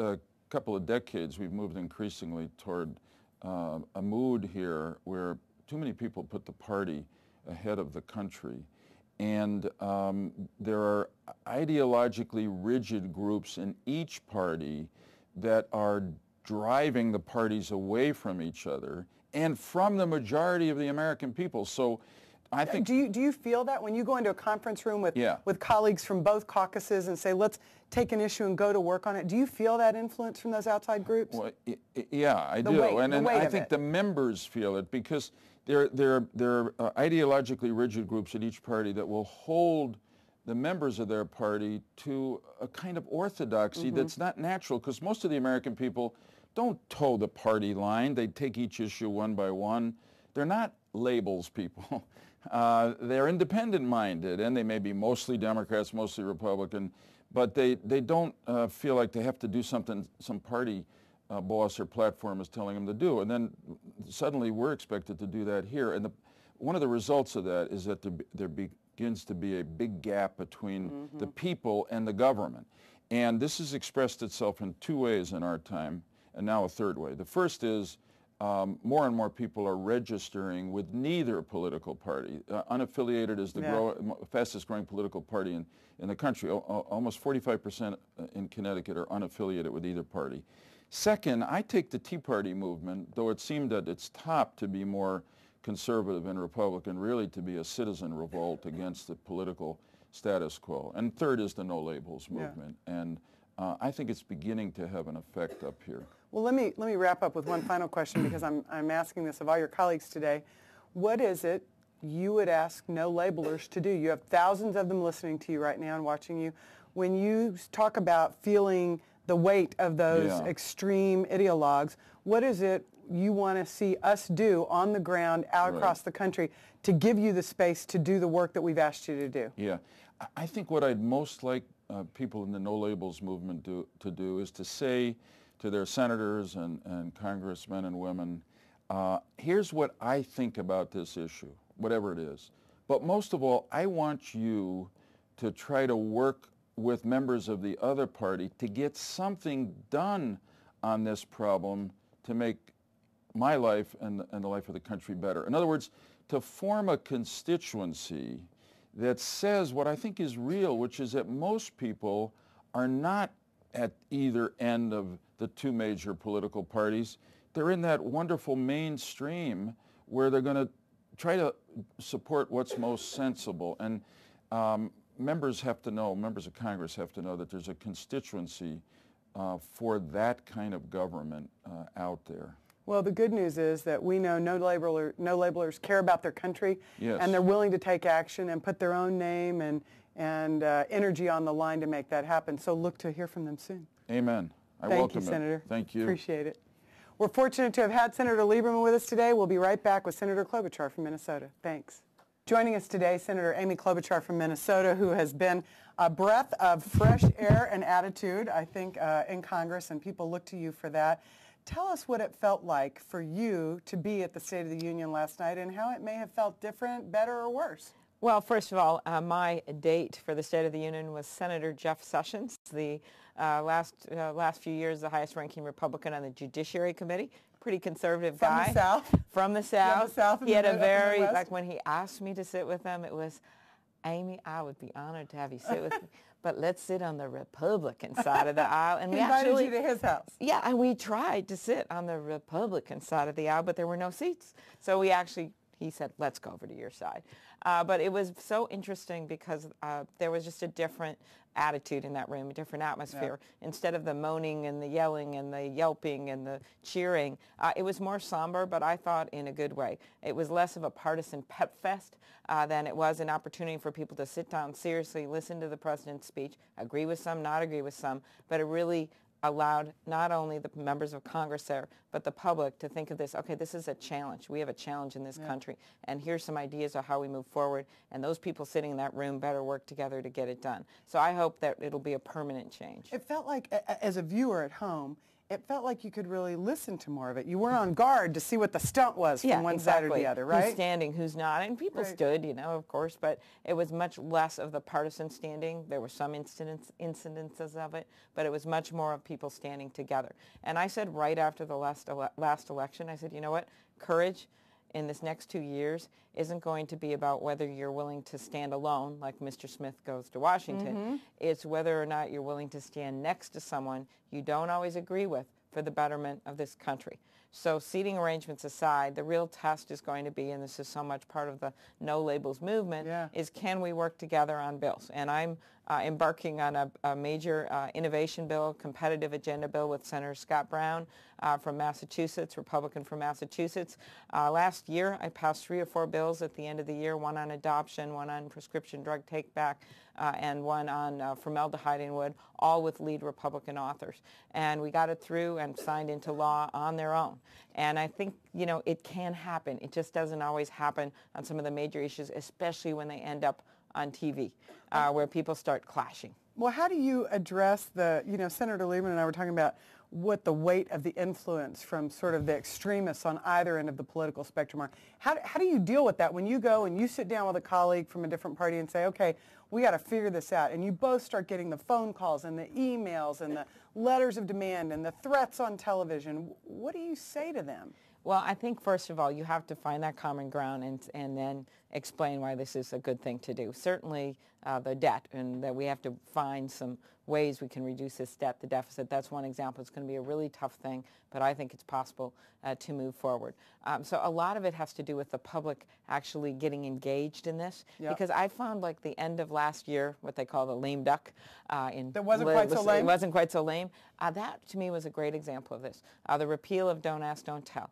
couple of decades, we've moved increasingly toward a mood here where too many people put the party ahead of the country. And there are ideologically rigid groups in each party that are driving the parties away from each other and from the majority of the American people. So I think... Do you feel that when you go into a conference room with colleagues from both caucuses and say, let's take an issue and go to work on it, do you feel that influence from those outside groups? Well, yeah, I do. And I think the members feel it because there are ideologically rigid groups at each party that will hold the members of their party to a kind of orthodoxy that's not natural, because most of the American people don't toe the party line. They take each issue one by one. They're not labels people. They're independent-minded, and they may be mostly Democrats, mostly Republican, but they don't feel like they have to do something some party boss or platform is telling them to do. And then suddenly we're expected to do that here. And one of the results of that is that there begins to be a big gap between the people and the government. And this has expressed itself in 2 ways in our time, and now a 3rd way. The first is more and more people are registering with neither political party. Unaffiliated is the fastest growing political party in the country. Almost 45% in Connecticut are unaffiliated with either party. Second, I take the Tea Party movement, though it seemed at its top to be more conservative and Republican, really to be a citizen revolt against the political status quo. And third is the No Labels movement. And I think it's beginning to have an effect up here. Well, let me wrap up with one final question, because I'm asking this of all your colleagues today. What is it you would ask no labelers to do? You have thousands of them listening to you right now and watching you. When you talk about feeling the weight of those extreme ideologues, what is it you want to see us do on the ground out across the country to give you the space to do the work that we've asked you to do? Yeah, I think what I'd most like people in the No Labels movement to do is to say to their senators and congressmen and women, here's what I think about this issue, whatever it is. But most of all, I want you to try to work with members of the other party to get something done on this problem to make my life and the life of the country better. In other words, to form a constituency that says what I think is real, which is that most people are not at either end of the 2 major political parties. They're in that wonderful mainstream where they're going to try to support what's most sensible. And members have to know, members of Congress have to know that there's a constituency for that kind of government out there. Well, the good news is that we know no labelers care about their country, and they're willing to take action and put their own name and energy on the line to make that happen. So look to hear from them soon. Amen. I Thank welcome you, Senator. Thank you. Appreciate it. We're fortunate to have had Senator Lieberman with us today. We'll be right back with Senator Klobuchar from Minnesota. Thanks. Joining us today, Senator Amy Klobuchar from Minnesota, who has been a breath of fresh air and attitude, I think, in Congress, and people look to you for that. Tell us what it felt like for you to be at the State of the Union last night and how it may have felt different, better, or worse. Well, first of all, my date for the State of the Union was Senator Jeff Sessions, the last few years the highest-ranking Republican on the Judiciary Committee. Pretty conservative guy. From the South? From the South. The South and he had the a very, West? like when he asked me to sit with him, it was, Amy, I would be honored to have you sit with me, but let's sit on the Republican side of the aisle. And He we invited actually, you to his house. yeah, and we tried to sit on the Republican side of the aisle, but there were no seats. So we actually, he said, let's go over to your side. But it was so interesting because there was just a different attitude in that room, a different atmosphere. Yeah. Instead of the moaning and the yelling and the yelping and the cheering, it was more somber, but I thought in a good way. It was less of a partisan pep fest than it was an opportunity for people to sit down seriously, listen to the president's speech, agree with some, not agree with some, but it really allowed not only the members of Congress there, but the public to think of this, okay, this is a challenge. We have a challenge in this country, and here's some ideas of how we move forward, and those people sitting in that room better work together to get it done. So I hope that it'll be a permanent change. It felt like, as a viewer at home, it felt like you could really listen to more of it. You weren't on guard to see what the stunt was from one side or the other, right? Who's standing, who's not. And people stood, you know, of course, but it was much less of the partisan standing. There were some incidences of it, but it was much more of people standing together. And I said right after the last election, I said, you know what, courage in this next 2 years isn't going to be about whether you're willing to stand alone, like Mr. Smith goes to Washington. It's whether or not you're willing to stand next to someone you don't always agree with for the betterment of this country. So seating arrangements aside, the real test is going to be, and this is so much part of the No Labels movement, is can we work together on bills? And I'm embarking on a major innovation bill, competitive agenda bill with Senator Scott Brown from Massachusetts, Republican from Massachusetts. Last year, I passed 3 or 4 bills at the end of the year, one on adoption, one on prescription drug take-back, and one on formaldehyde in wood, all with lead Republican authors. And we got it through and signed into law on their own. And I think, you know, it can happen. It just doesn't always happen on some of the major issues, especially when they end up on TV, where people start clashing. Well, how do you address the, you know, Senator Lieberman and I were talking about what the weight of the influence from sort of the extremists on either end of the political spectrum are. How do you deal with that when you go and you sit down with a colleague from a different party and say, okay, we got to figure this out, and you both start getting the phone calls and the emails and the letters of demand and the threats on television? What do you say to them? Well, I think, first of all, you have to find that common ground and then explain why this is a good thing to do. Certainly the debt, and that we have to find some ways we can reduce this debt, the deficit. That's one example. It's going to be a really tough thing, but I think it's possible to move forward. So a lot of it has to do with the public actually getting engaged in this, because I found like the end of last year, what they call the lame duck. That wasn't quite so lame? It wasn't quite so lame. That, to me, was a great example of this. The repeal of Don't Ask, Don't Tell.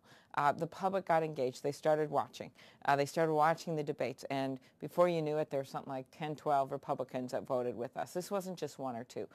The public got engaged. They started watching. They started watching the debates, and before you knew it, there were something like 10, 12 Republicans that voted with us. This wasn't just 1 or 2.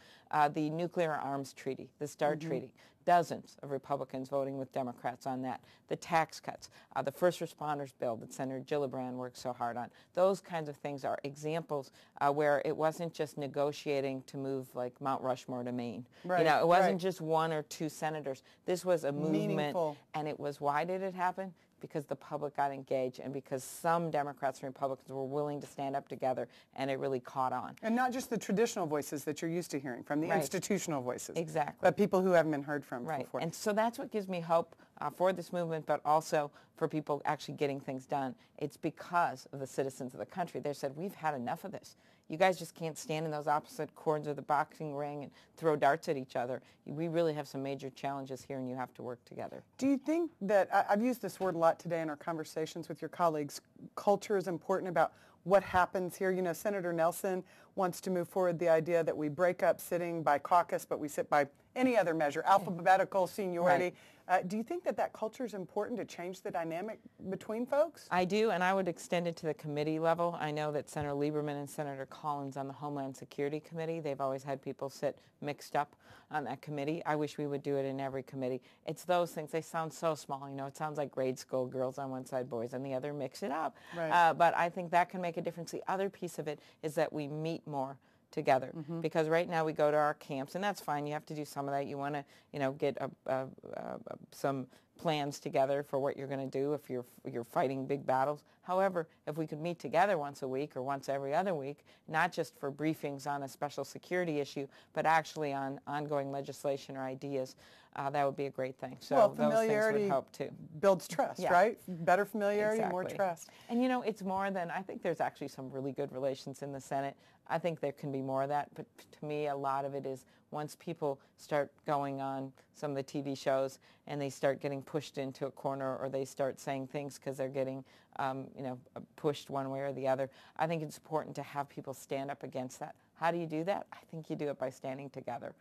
The nuclear arms treaty, the START treaty, dozens of Republicans voting with Democrats on that. The tax cuts, the first responders bill that Senator Gillibrand worked so hard on. Those kinds of things are examples where it wasn't just negotiating to move like Mount Rushmore to Maine. Right, you know, it wasn't just 1 or 2 senators. This was a movement. Meaningful. And it was, why did it happen? Because the public got engaged and because some Democrats and Republicans were willing to stand up together, and it really caught on. And not just the traditional voices that you're used to hearing from, the institutional voices. Exactly. But people who haven't been heard from before. And so that's what gives me hope for this movement, but also for people actually getting things done. It's because of the citizens of the country. They said, we've had enough of this. You guys just can't stand in those opposite corners of the boxing ring and throw darts at each other. We really have some major challenges here, and you have to work together. Do you think that, I've used this word a lot today in our conversations with your colleagues, culture is important about what happens here? You know, Senator Nelson wants to move forward the idea that we break up sitting by caucus, but we sit by any other measure, alphabetical seniority. Do you think that that culture is important to change the dynamic between folks? I do, and I would extend it to the committee level. I know that Senator Lieberman and Senator Collins on the Homeland Security Committee, they've always had people sit mixed up on that committee. I wish we would do it in every committee. It's those things. They sound so small. You know, it sounds like grade school, girls on one side, boys on the other, mix it up. Right. But I think that can make a difference. The other piece of it is that we meet more together, because right now we go to our camps, and that's fine. You have to do some of that. You want to, you know, get some plans together for what you're going to do if you're fighting big battles. However, if we could meet together once a week or once every other week, not just for briefings on a special security issue, but actually on ongoing legislation or ideas, that would be a great thing. So well, those things would help too. Builds trust, Yeah. right? Better familiarity, Exactly. more trust. And you know, it's more than, I think there's actually some really good relations in the Senate. I think there can be more of that, but to me a lot of it is once people start going on some of the TV shows and they start getting pushed into a corner or they start saying things because they're getting pushed one way or the other, I think it's important to have people stand up against that. How do you do that? I think you do it by standing together.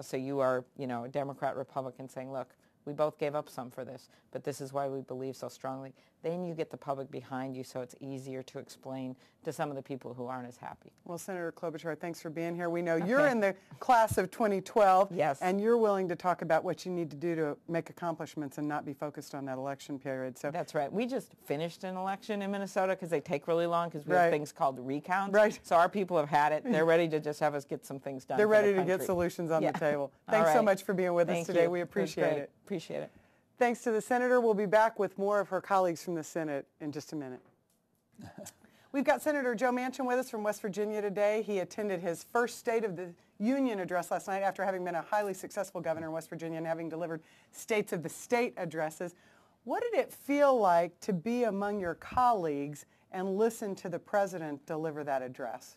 So you are, a Democrat, Republican saying, look, we both gave up some for this, but this is why we believe so strongly. Then you get the public behind you so it's easier to explain to some of the people who aren't as happy. Well, Senator Klobuchar, thanks for being here. We know you're in the class of 2012, yes, and you're willing to talk about what you need to do to make accomplishments and not be focused on that election period. So that's right. We just finished an election in Minnesota because they take really long because we have things called recounts. Right. So our people have had it. They're ready to just have us get some things done. They're ready to get solutions on the table. Thanks so much for being with us today. We appreciate it. Appreciate it. Thanks to the Senator. We'll be back with more of her colleagues from the Senate in just a minute. We've got Senator Joe Manchin with us from West Virginia today. He attended his first State of the Union address last night after having been a highly successful governor in West Virginia and having delivered States of the State addresses. What did it feel like to be among your colleagues and listen to the President deliver that address?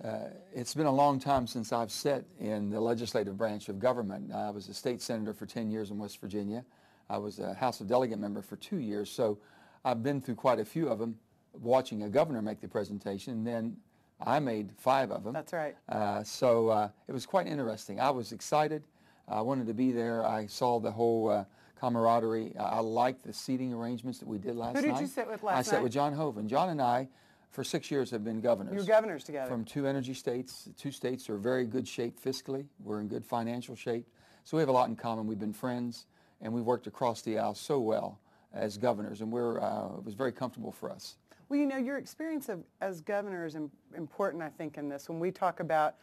It's been a long time since I've sat in the legislative branch of government. I was a state senator for 10 years in West Virginia. I was a House of Delegate member for 2 years, so I've been through quite a few of them, watching a governor make the presentation, and then I made 5 of them. That's right. So it was quite interesting. I was excited. I wanted to be there. I saw the whole camaraderie. I liked the seating arrangements that we did last night. Who did you sit with last night? I sat with John Hoeven. John and I, for 6 years, have been governors. You were governors together. From 2 energy states. 2 states are in very good shape fiscally. We're in good financial shape. So we have a lot in common. We've been friends, and we've worked across the aisle so well as governors, and it was very comfortable for us. Well, your experience as governor is important, I think, in this. When we talk about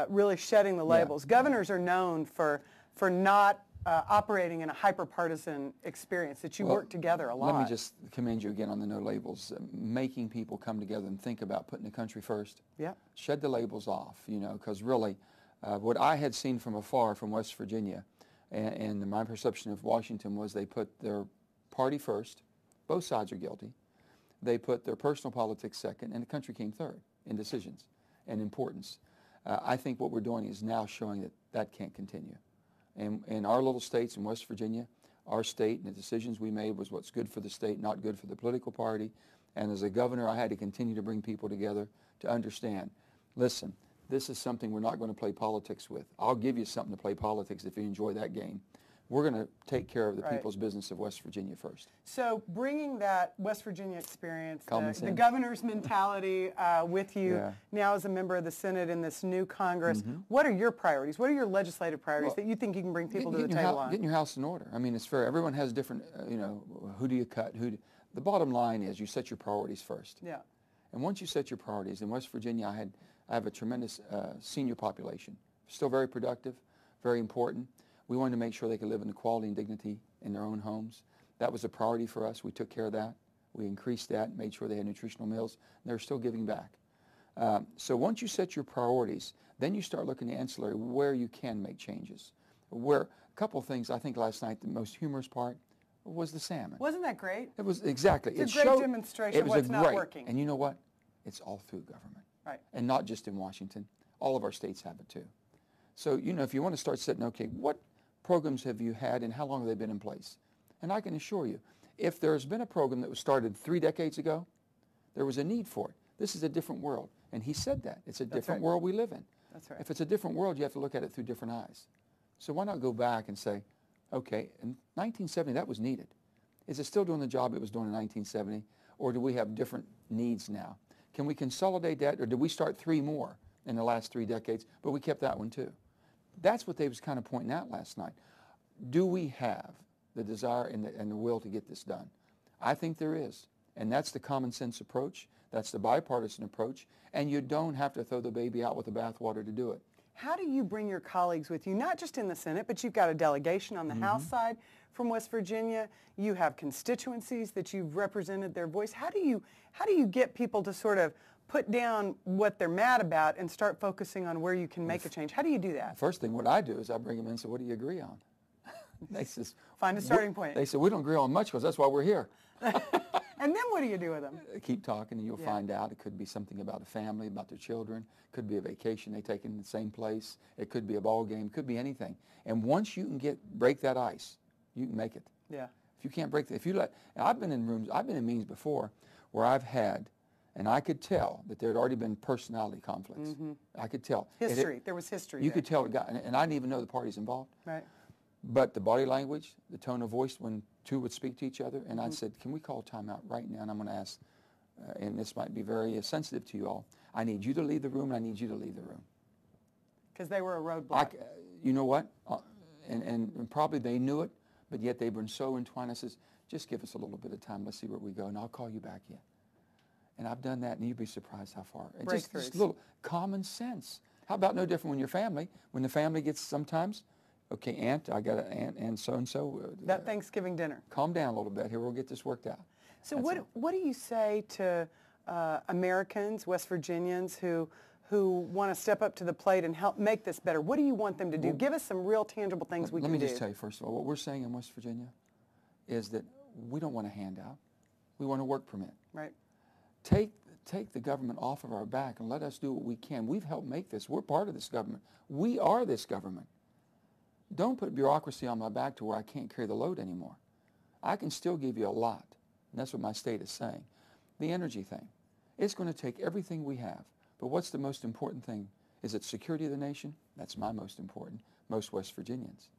really shedding the labels, governors are known for not operating in a hyper-partisan experience, that you work together a lot. Let me just commend you again on the no labels, making people come together and think about putting the country first. Yeah. Shed the labels off, because really what I had seen from afar from West Virginia and my perception of Washington was they put their party first. Both sides are guilty. They put their personal politics second, and the country came third in decisions and importance. I think what we're doing is now showing that that can't continue. And in our little states in West Virginia, our state and the decisions we made was what's good for the state, not good for the political party. And as a governor, I had to continue to bring people together to understand, listen, this is something we're not going to play politics with. I'll give you something to play politics if you enjoy that game. We're going to take care of the people's business of West Virginia first. So bringing that West Virginia experience, the sense. governor's mentality with you now as a member of the Senate in this new Congress, what are your priorities? What are your legislative priorities that you think you can bring people to the table on? Getting your house in order. I mean, it's fair. Everyone has different, who do you cut? The bottom line is you set your priorities first. Yeah. And once you set your priorities, in West Virginia I have a tremendous senior population. Still very productive, very important. We wanted to make sure they could live in equality and dignity in their own homes. That was a priority for us. We took care of that. We increased that, made sure they had nutritional meals, and they're still giving back. So once you set your priorities, then you start looking at ancillary where you can make changes. A couple of things, I think last night the most humorous part was the salmon. Wasn't that great? It was, exactly. It's a great demonstration of what's not working. And you know what? It's all through government. Right. And not just in Washington. All of our states have it too. So, if you want to start setting, okay, what programs have you had and how long have they been in place? And I can assure you, if there's been a program that was started 3 decades ago, there was a need for it. This is a different world. And he said that. It's a different world we live in. That's right. If it's a different world, you have to look at it through different eyes. So why not go back and say, okay, in 1970 that was needed. Is it still doing the job it was doing in 1970? Or do we have different needs now? Can we consolidate that, or did we start 3 more in the last 3 decades, but we kept that one too? That's what they was kind of pointing out last night. Do we have the desire and the will to get this done? I think there is, and that's the common sense approach. That's the bipartisan approach, and you don't have to throw the baby out with the bathwater to do it. How do you bring your colleagues with you, not just in the Senate, but you've got a delegation on the House side from West Virginia. You have constituencies that you've represented their voice. How do you get people to sort of put down what they're mad about and start focusing on where you can make a change? How do you do that? First thing, what I do is I bring them in and say, what do you agree on? They says, find a starting point. They say, we don't agree on much because that's why we're here. And then what do you do with them? Keep talking and you'll find out. It could be something about a family, about their children. It could be a vacation they take in the same place. It could be a ball game. It could be anything. And once you can break that ice, you can make it. Yeah. If you can't break that, I've been in rooms, I've been in meetings before where I've had, and I could tell that there had already been personality conflicts. I could tell. History. There was history. You could tell it got, and I didn't even know the parties involved. Right. But the body language, the tone of voice when two would speak to each other, and I said, can we call timeout right now? And I'm going to ask, and this might be very sensitive to you all, I need you to leave the room, and I need you to leave the room. Because they were a roadblock. You know what? And probably they knew it, but yet they've been so entwined. I says, just give us a little bit of time. Let's see where we go, and I'll call you back in. And I've done that, and you'd be surprised how far. Just a little common sense. How about no different when your family, when the family gets sometimes, okay, aunt, I got an aunt and so-and-so. That Thanksgiving dinner. Calm down a little bit. Here, we'll get this worked out. So what do you say to Americans, West Virginians, who want to step up to the plate and help make this better? What do you want them to do? Well, give us some real tangible things we can do. Let me just tell you, first of all, what we're saying in West Virginia is that we don't want a handout. We want a work permit. Right. Take the government off of our back and let us do what we can. We've helped make this. We're part of this government. We are this government. Don't put bureaucracy on my back to where I can't carry the load anymore. I can still give you a lot, and that's what my state is saying. The energy thing, it's going to take everything we have, but what's the most important thing? Is it security of the nation? That's my most important, most West Virginians.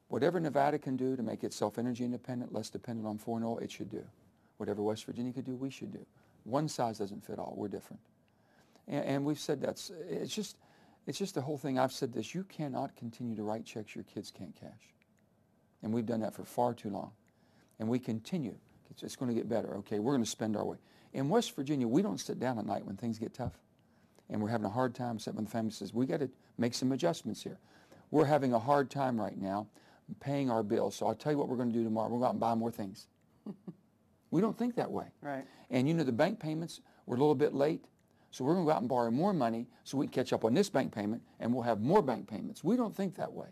Whatever Nevada can do to make itself energy independent, less dependent on foreign oil, it should do. Whatever West Virginia could do, we should do. One size doesn't fit all. We're different. And we've said it's just the whole thing. I've said this. You cannot continue to write checks your kids can't cash. And we've done that for far too long. And we continue. It's going to get better. Okay, we're going to spend our way. In West Virginia, we don't sit down at night when things get tough. And we're having a hard time sitting when the family says, we got to make some adjustments here. We're having a hard time right now paying our bills. So I'll tell you what we're going to do tomorrow. We're going to go out and buy more things. We don't think that way. Right. And you know, the bank payments were a little bit late. So we're going to go out and borrow more money so we can catch up on this bank payment, and we'll have more bank payments. We don't think that way.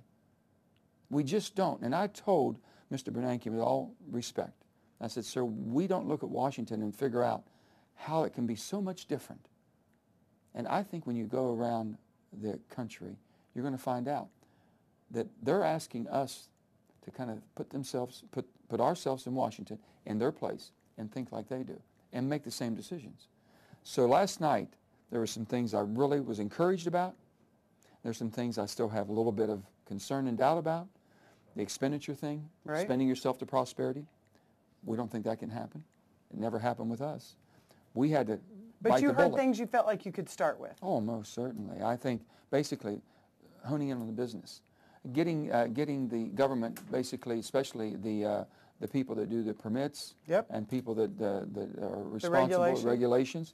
We just don't. And I told Mr. Bernanke with all respect, I said, sir, we don't look at Washington and figure out how it can be so much different. And I think when you go around the country, you're going to find out that they're asking us to kind of put ourselves in Washington in their place and think like they do and make the same decisions. So last night, there were some things I really was encouraged about. There's some things I still have a little bit of concern and doubt about. The expenditure thing, spending yourself to prosperity, we don't think that can happen. It never happened with us. We had to But you heard things you felt like you could start with. Oh, most certainly. I think basically honing in on the business, getting the government basically, especially the people that do the permits and people that are responsible for regulations,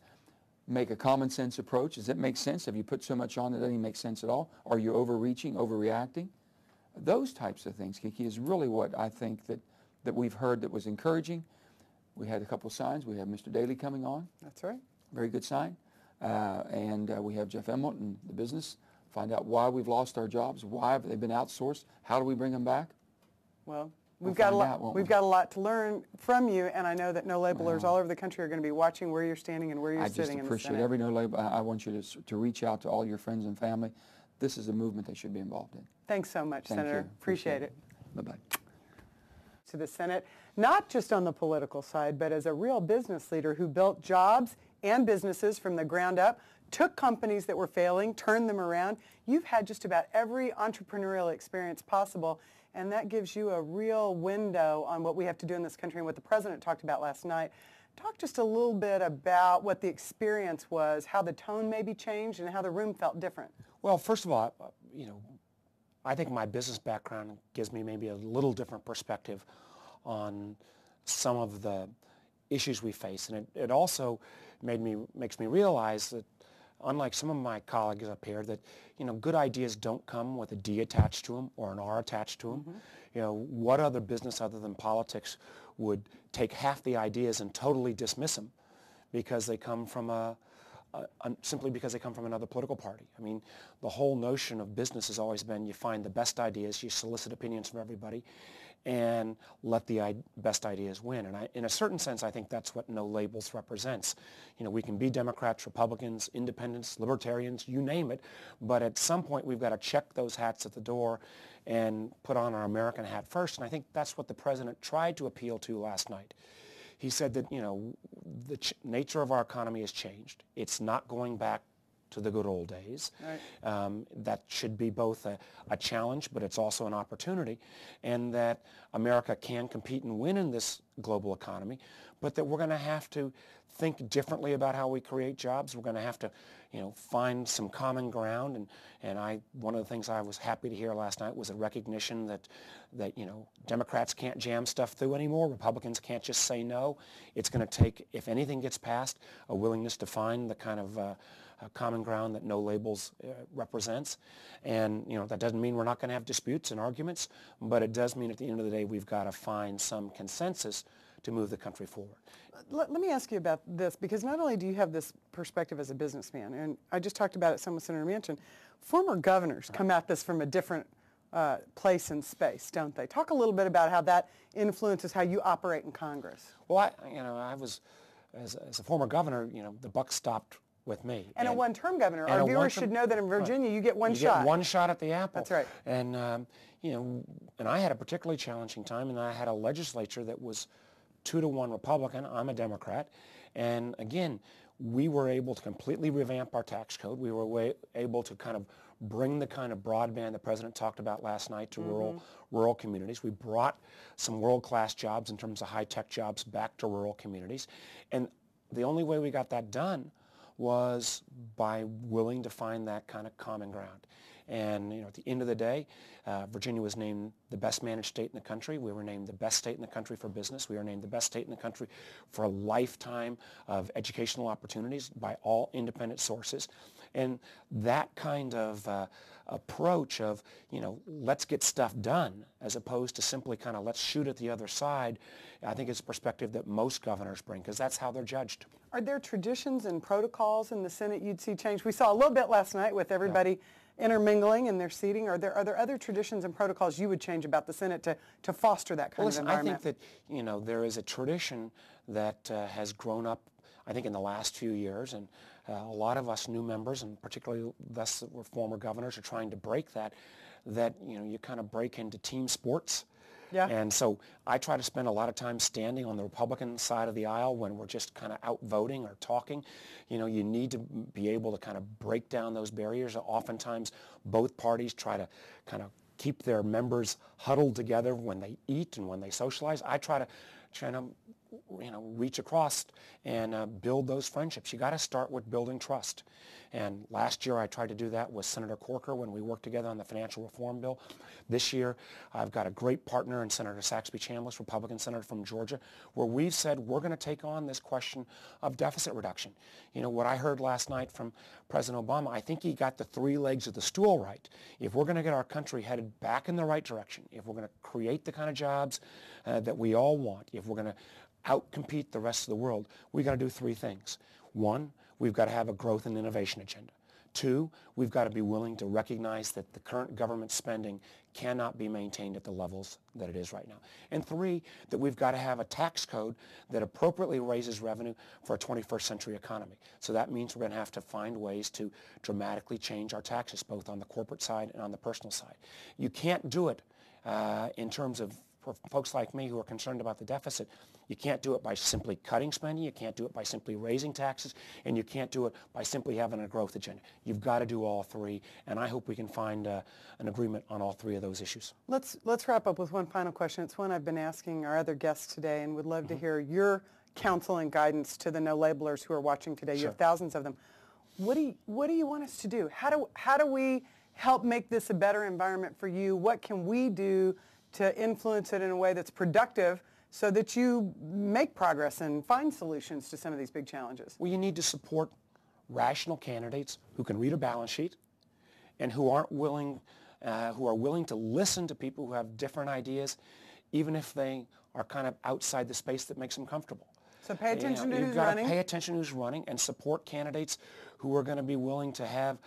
make a common sense approach. Does it make sense? Have you put so much on that it doesn't make sense at all? Are you overreaching, overreacting? Those types of things, Kiki, is really what I think that we've heard that was encouraging. We had a couple of signs. We have Mr. Daley coming on. That's right. Very good sign. And we have Jeff Emmelt in the business. Find out why we've lost our jobs, why have they been outsourced, how do we bring them back? Well, we've got a lot to learn from you, and I know that no labelers all over the country are going to be watching where you're standing and where you're sitting in the Senate. I just appreciate every no label. I want you to reach out to all your friends and family. This is a movement they should be involved in. Thanks so much, Senator. Appreciate it. Bye-bye. To the Senate, not just on the political side, but as a real business leader who built jobs and businesses from the ground up, took companies that were failing, turned them around. You've had just about every entrepreneurial experience possible, and that gives you a real window on what we have to do in this country and what the President talked about last night. Talk just a little bit about what the experience was, how the tone maybe changed, and how the room felt different. Well, first of all, I think my business background gives me maybe a little different perspective on some of the issues we face, and it also makes me realize that unlike some of my colleagues up here, that, you know, good ideas don't come with a D attached to them or an R attached to them. You know, what other business other than politics would take half the ideas and totally dismiss them because they come from simply because they come from another political party? I mean, the whole notion of business has always been you find the best ideas, you solicit opinions from everybody, and let the best ideas win. And in a certain sense, I think that's what No Labels represents. You know, we can be Democrats, Republicans, Independents, Libertarians, you name it, but at some point we've got to check those hats at the door and put on our American hat first. And I think that's what the president tried to appeal to last night. He said that, you know, the nature of our economy has changed. It's not going back to the good old days. Right. That should be both a challenge, but it's also an opportunity, and that America can compete and win in this global economy, but that we're going to have to think differently about how we create jobs. We're going to have to, you know, find some common ground. And one of the things I was happy to hear last night was a recognition that you know, Democrats can't jam stuff through anymore. Republicans can't just say no. It's going to take, if anything gets passed, a willingness to find the kind of common ground that No Labels represents. And, you know, that doesn't mean we're not going to have disputes and arguments, but it does mean at the end of the day we've got to find some consensus to move the country forward. Let me ask you about this, because not only do you have this perspective as a businessman, and I just talked about it some with Senator Manchin, former governors come at this from a different place and space, don't they? Talk a little bit about how that influences how you operate in Congress. Well, I was, as a former governor, you know, the buck stopped with me. And a one-term governor. Our viewers should know that in Virginia you get one shot. You get one shot at the apple. That's right. And, you know, and I had a particularly challenging time, and I had a legislature that was 2-to-1 Republican. I'm a Democrat. And again, we were able to completely revamp our tax code. We were able to kind of bring the kind of broadband the president talked about last night to rural communities. We brought some world-class jobs in terms of high-tech jobs back to rural communities. And the only way we got that done was by willing to find that kind of common ground. And, you know, at the end of the day, Virginia was named the best managed state in the country. We were named the best state in the country for business. We were named the best state in the country for a lifetime of educational opportunities by all independent sources. And that kind of approach of, you know, let's get stuff done, as opposed to simply kind of let's shoot at the other side, I think it's a perspective that most governors bring, because that's how they're judged. Are there traditions and protocols in the Senate you'd see change? We saw a little bit last night with everybody intermingling in their seating. Are there other traditions and protocols you would change about the Senate to foster that kind of environment? I think that, you know, there is a tradition that has grown up, I think, in the last few years, and a lot of us new members, and particularly us that were former governors, are trying to break that, you know, you kind of break into team sports. Yeah. And so I try to spend a lot of time standing on the Republican side of the aisle when we're just kind of out voting or talking. You know, you need to be able to kind of break down those barriers. Oftentimes, both parties try to kind of keep their members huddled together when they eat and when they socialize. I try to you know, reach across and build those friendships. You got to start with building trust. And last year I tried to do that with Senator Corker when we worked together on the financial reform bill. This year I've got a great partner in Senator Saxby Chambliss, Republican senator from Georgia, where we've said we're going to take on this question of deficit reduction. You know, what I heard last night from President Obama, I think he got the three legs of the stool right. If we're going to get our country headed back in the right direction, if we're going to create the kind of jobs that we all want, if we're going to outcompete the rest of the world, we got to do three things. One, we've got to have a growth and innovation agenda. Two, we've got to be willing to recognize that the current government spending cannot be maintained at the levels that it is right now. And three, that we've got to have a tax code that appropriately raises revenue for a 21st century economy. So that means we're going to have to find ways to dramatically change our taxes, both on the corporate side and on the personal side. You can't do it in terms of, for folks like me who are concerned about the deficit, you can't do it by simply cutting spending, you can't do it by simply raising taxes, and you can't do it by simply having a growth agenda. You've got to do all three, and I hope we can find an agreement on all three of those issues. Let's wrap up with one final question. It's one I've been asking our other guests today, and would love to hear your counsel and guidance to the no labelers who are watching today. You have thousands of them. What do you want us to do? How do we help make this a better environment for you? What can we do to influence it in a way that's productive so that you make progress and find solutions to some of these big challenges? Well, you need to support rational candidates who can read a balance sheet and who are willing to listen to people who have different ideas, even if they are kind of outside the space that makes them comfortable. So pay attention to You've who's got running. to pay attention to who's running and support candidates who are going to be willing to have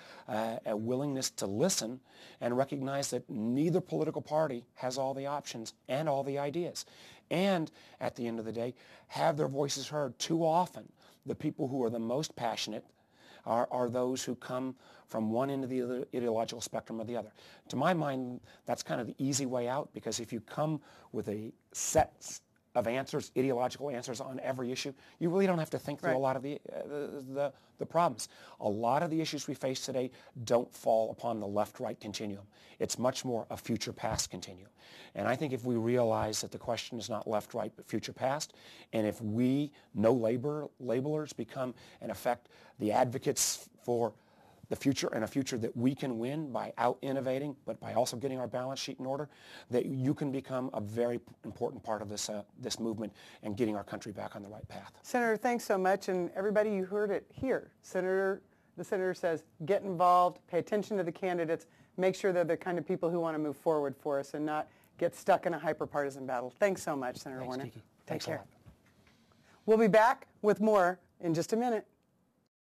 a willingness to listen and recognize that neither political party has all the options and all the ideas. And at the end of the day, have their voices heard. Too often, the people who are the most passionate are those who come from one end of the ideological spectrum or the other. To my mind, that's kind of the easy way out, because if you come with a set of answers, ideological answers on every issue, you really don't have to think through a lot of the problems. A lot of the issues we face today don't fall upon the left-right continuum. It's much more a future-past continuum. And I think if we realize that the question is not left-right but future-past, and if we, no labelers, become, in effect, the advocates for the future, and a future that we can win by out-innovating, but by also getting our balance sheet in order, that you can become a very important part of this movement and getting our country back on the right path. Senator, thanks so much. And everybody, you heard it here. The senator says, get involved, pay attention to the candidates, make sure they're the kind of people who want to move forward for us and not get stuck in a hyper-partisan battle. Thanks so much, Senator Warner. Kiki. Take Thanks care. a lot. We'll be back with more in just a minute.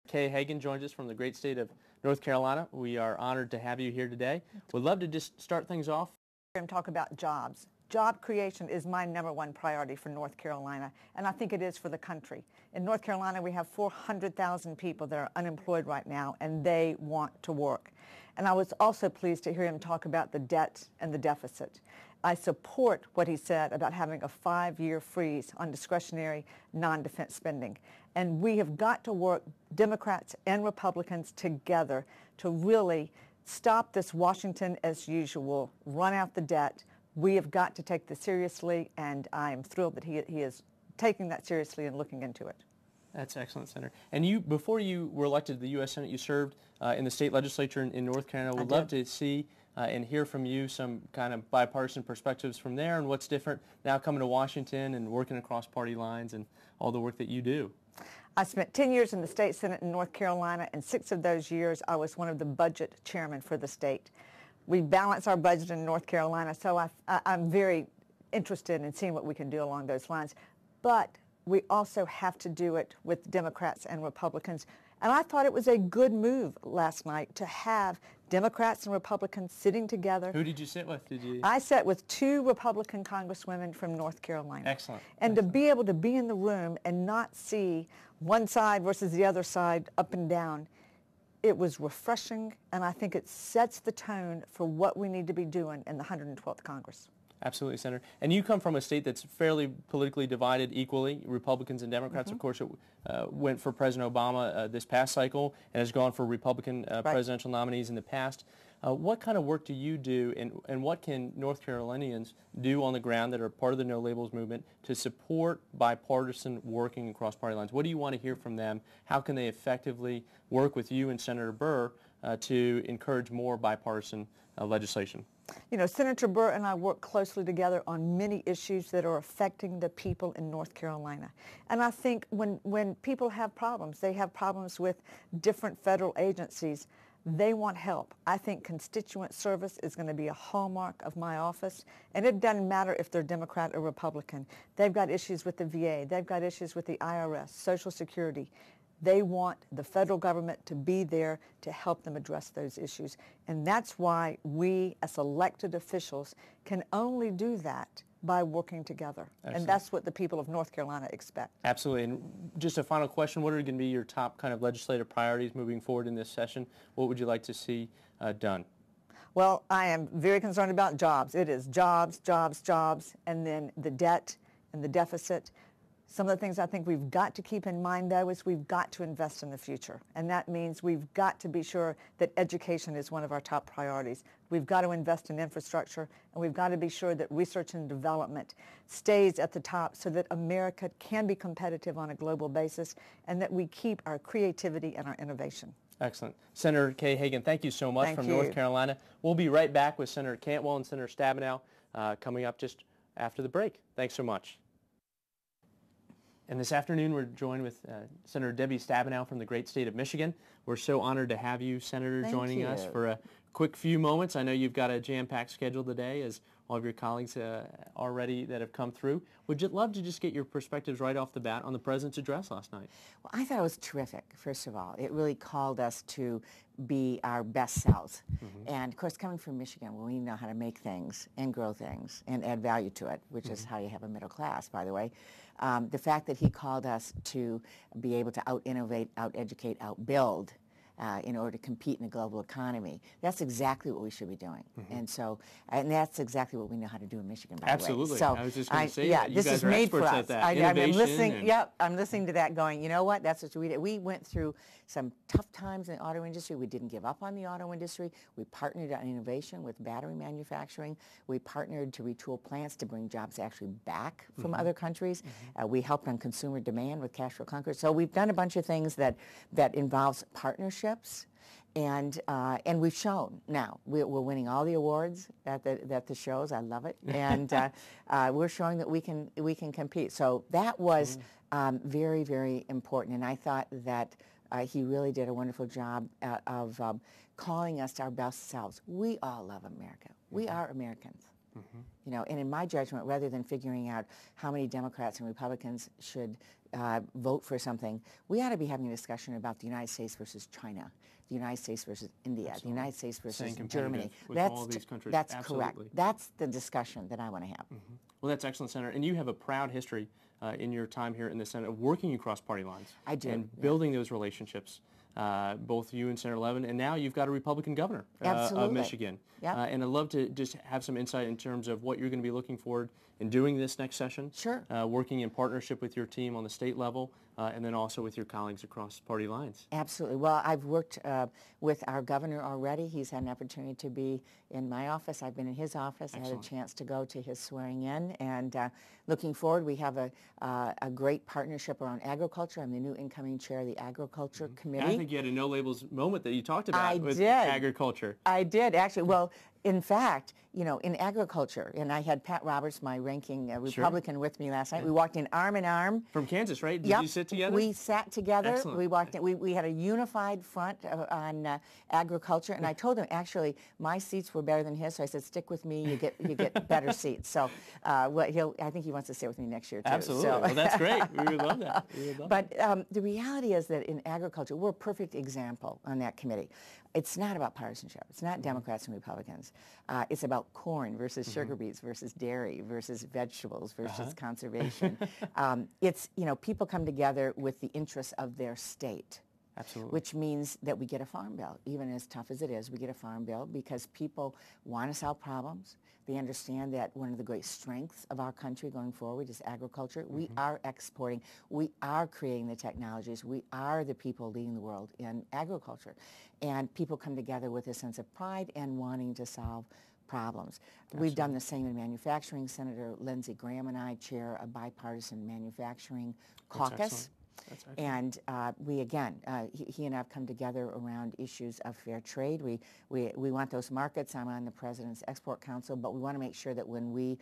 Kay Hagan joins us from the great state of North Carolina. We are honored to have you here today. Would love to just start things off. And talk about jobs. Job creation is my #1 priority for North Carolina, and I think it is for the country. In North Carolina, we have 400,000 people that are unemployed right now, and they want to work. And I was also pleased to hear him talk about the debt and the deficit. I support what he said about having a 5-year freeze on discretionary non-defense spending. And we have got to work, Democrats and Republicans together, to really stop this Washington as usual, run out the debt. We have got to take this seriously, and I'm thrilled that he is taking that seriously and looking into it. That's excellent, Senator. And you, before you were elected to the U.S. Senate, you served in the state legislature in North Carolina. We'd love to see and hear from you some kind of bipartisan perspectives from there, and what's different now coming to Washington and working across party lines and all the work that you do. I spent 10 years in the state Senate in North Carolina, and 6 of those years I was one of the budget chairmen for the state. We balance our budget in North Carolina, so I'm very interested in seeing what we can do along those lines. But we also have to do it with Democrats and Republicans. And I thought it was a good move last night to have Democrats and Republicans sitting together. Who did you sit with? I sat with 2 Republican congresswomen from North Carolina. Excellent. And to be able to be in the room and not see one side versus the other side up and down, it was refreshing, and I think it sets the tone for what we need to be doing in the 112th Congress. Absolutely, Senator. And you come from a state that's fairly politically divided equally, Republicans and Democrats. Of course, it went for President Obama this past cycle and has gone for Republican presidential nominees in the past. What kind of work do you do, and what can North Carolinians do on the ground that are part of the No Labels movement to support bipartisan working across party lines? What do you want to hear from them? How can they effectively work with you and Senator Burr to encourage more bipartisan legislation? You know, Senator Burr and I work closely together on many issues that are affecting the people in North Carolina. And I think when people have problems, they have problems with different federal agencies, they want help. I think constituent service is going to be a hallmark of my office, and it doesn't matter if they're Democrat or Republican. They've got issues with the VA. They've got issues with the IRS, Social Security. They want the federal government to be there to help them address those issues. And that's why we, as elected officials, can only do that by working together. Excellent. And that's what the people of North Carolina expect. Absolutely. And just a final question, what are going to be your top kind of legislative priorities moving forward in this session? What would you like to see done? Well, I am very concerned about jobs. It is jobs, jobs, jobs, and then the debt and the deficit. Some of the things I think we've got to keep in mind, though, is we've got to invest in the future. And that means we've got to be sure that education is one of our top priorities. We've got to invest in infrastructure, and we've got to be sure that research and development stays at the top so that America can be competitive on a global basis and that we keep our creativity and our innovation. Excellent. Senator Kay Hagan, thank you so much from North Carolina. We'll be right back with Senator Cantwell and Senator Stabenow coming up just after the break. Thanks so much. And this afternoon we're joined with Senator Debbie Stabenow from the great state of Michigan. We're so honored to have you, Senator, joining us for a quick few moments. I know you've got a jam-packed schedule today, as all of your colleagues already that have come through. Would you love to just get your perspectives right off the bat on the President's address last night? Well, I thought it was terrific, first of all. It really called us to be our best selves. And, of course, coming from Michigan, where we know how to make things and grow things and add value to it, which is how you have a middle class, by the way, the fact that he called us to be able to out-innovate, out-educate, out-build in order to compete in a global economy. That's exactly what we should be doing. And so, and that's exactly what we know how to do in Michigan, by the way. Absolutely. So I was just going to say yeah, that. You this guys is are made for experts us. at that. I'm listening. And Yep, I'm listening to that going, you know what, that's what we did. We went through some tough times in the auto industry. We didn't give up on the auto industry. We partnered on innovation with battery manufacturing. We partnered to retool plants to bring jobs actually back from other countries. We helped on consumer demand with Cash for Conquer. So we've done a bunch of things that involves partnerships. And we've shown now we're winning all the awards at the shows. I love it, and we're showing that we can compete. So that was very, very important, and I thought that he really did a wonderful job of calling us to our best selves. We all love America. We are Americans. You know, and in my judgment, rather than figuring out how many Democrats and Republicans should vote for something, we ought to be having a discussion about the United States versus China, the United States versus India, the United States versus Germany. With all these countries. That's Absolutely. correct. That's the discussion that I want to have. Well, that's excellent, Senator. And you have a proud history in your time here in the Senate of working across party lines. I do. And building those relationships. Both you and Senator Levin, and now you've got a Republican governor of Michigan. Yep. And I'd love to just have some insight in terms of what you're going to be looking forward in doing this next session. Sure. Working in partnership with your team on the state level, and then also with your colleagues across party lines. Absolutely. Well, I've worked with our governor already. He's had an opportunity to be in my office. I've been in his office. Excellent. I had a chance to go to his swearing in. And looking forward, we have a great partnership around agriculture. I'm the new incoming chair of the Agriculture Committee. And I think you had a no labels moment that you talked about with did. agriculture. I did, actually. Well, in fact, you know, in agriculture, and I had Pat Roberts, my ranking Republican, with me last night. We walked in arm. From Kansas, right? Did Yep. you sit together? We sat together. Excellent. We walked in. We had a unified front on agriculture, and I told him, actually, my seats were better than his, so I said, stick with me, you get better seats. So I think he wants to stay with me next year, too. Absolutely. So. Well, that's great. We would love that. But the reality is that in agriculture, we're a perfect example on that committee. It's not about partisanship. It's not Democrats and Republicans. It's about corn versus sugar beets versus dairy versus vegetables versus conservation. It's, you know, people come together with the interests of their state. Absolutely. Which means that we get a farm bill. Even as tough as it is, we get a farm bill because people want to solve problems. They understand that one of the great strengths of our country going forward is agriculture. We are exporting. We are creating the technologies. We are the people leading the world in agriculture. And people come together with a sense of pride and wanting to solve problems. Absolutely. We've done the same in manufacturing. Senator Lindsey Graham and I chair a bipartisan manufacturing caucus. And we, again, he and I have come together around issues of fair trade. We want those markets. I'm on the President's Export Council, but we want to make sure that when we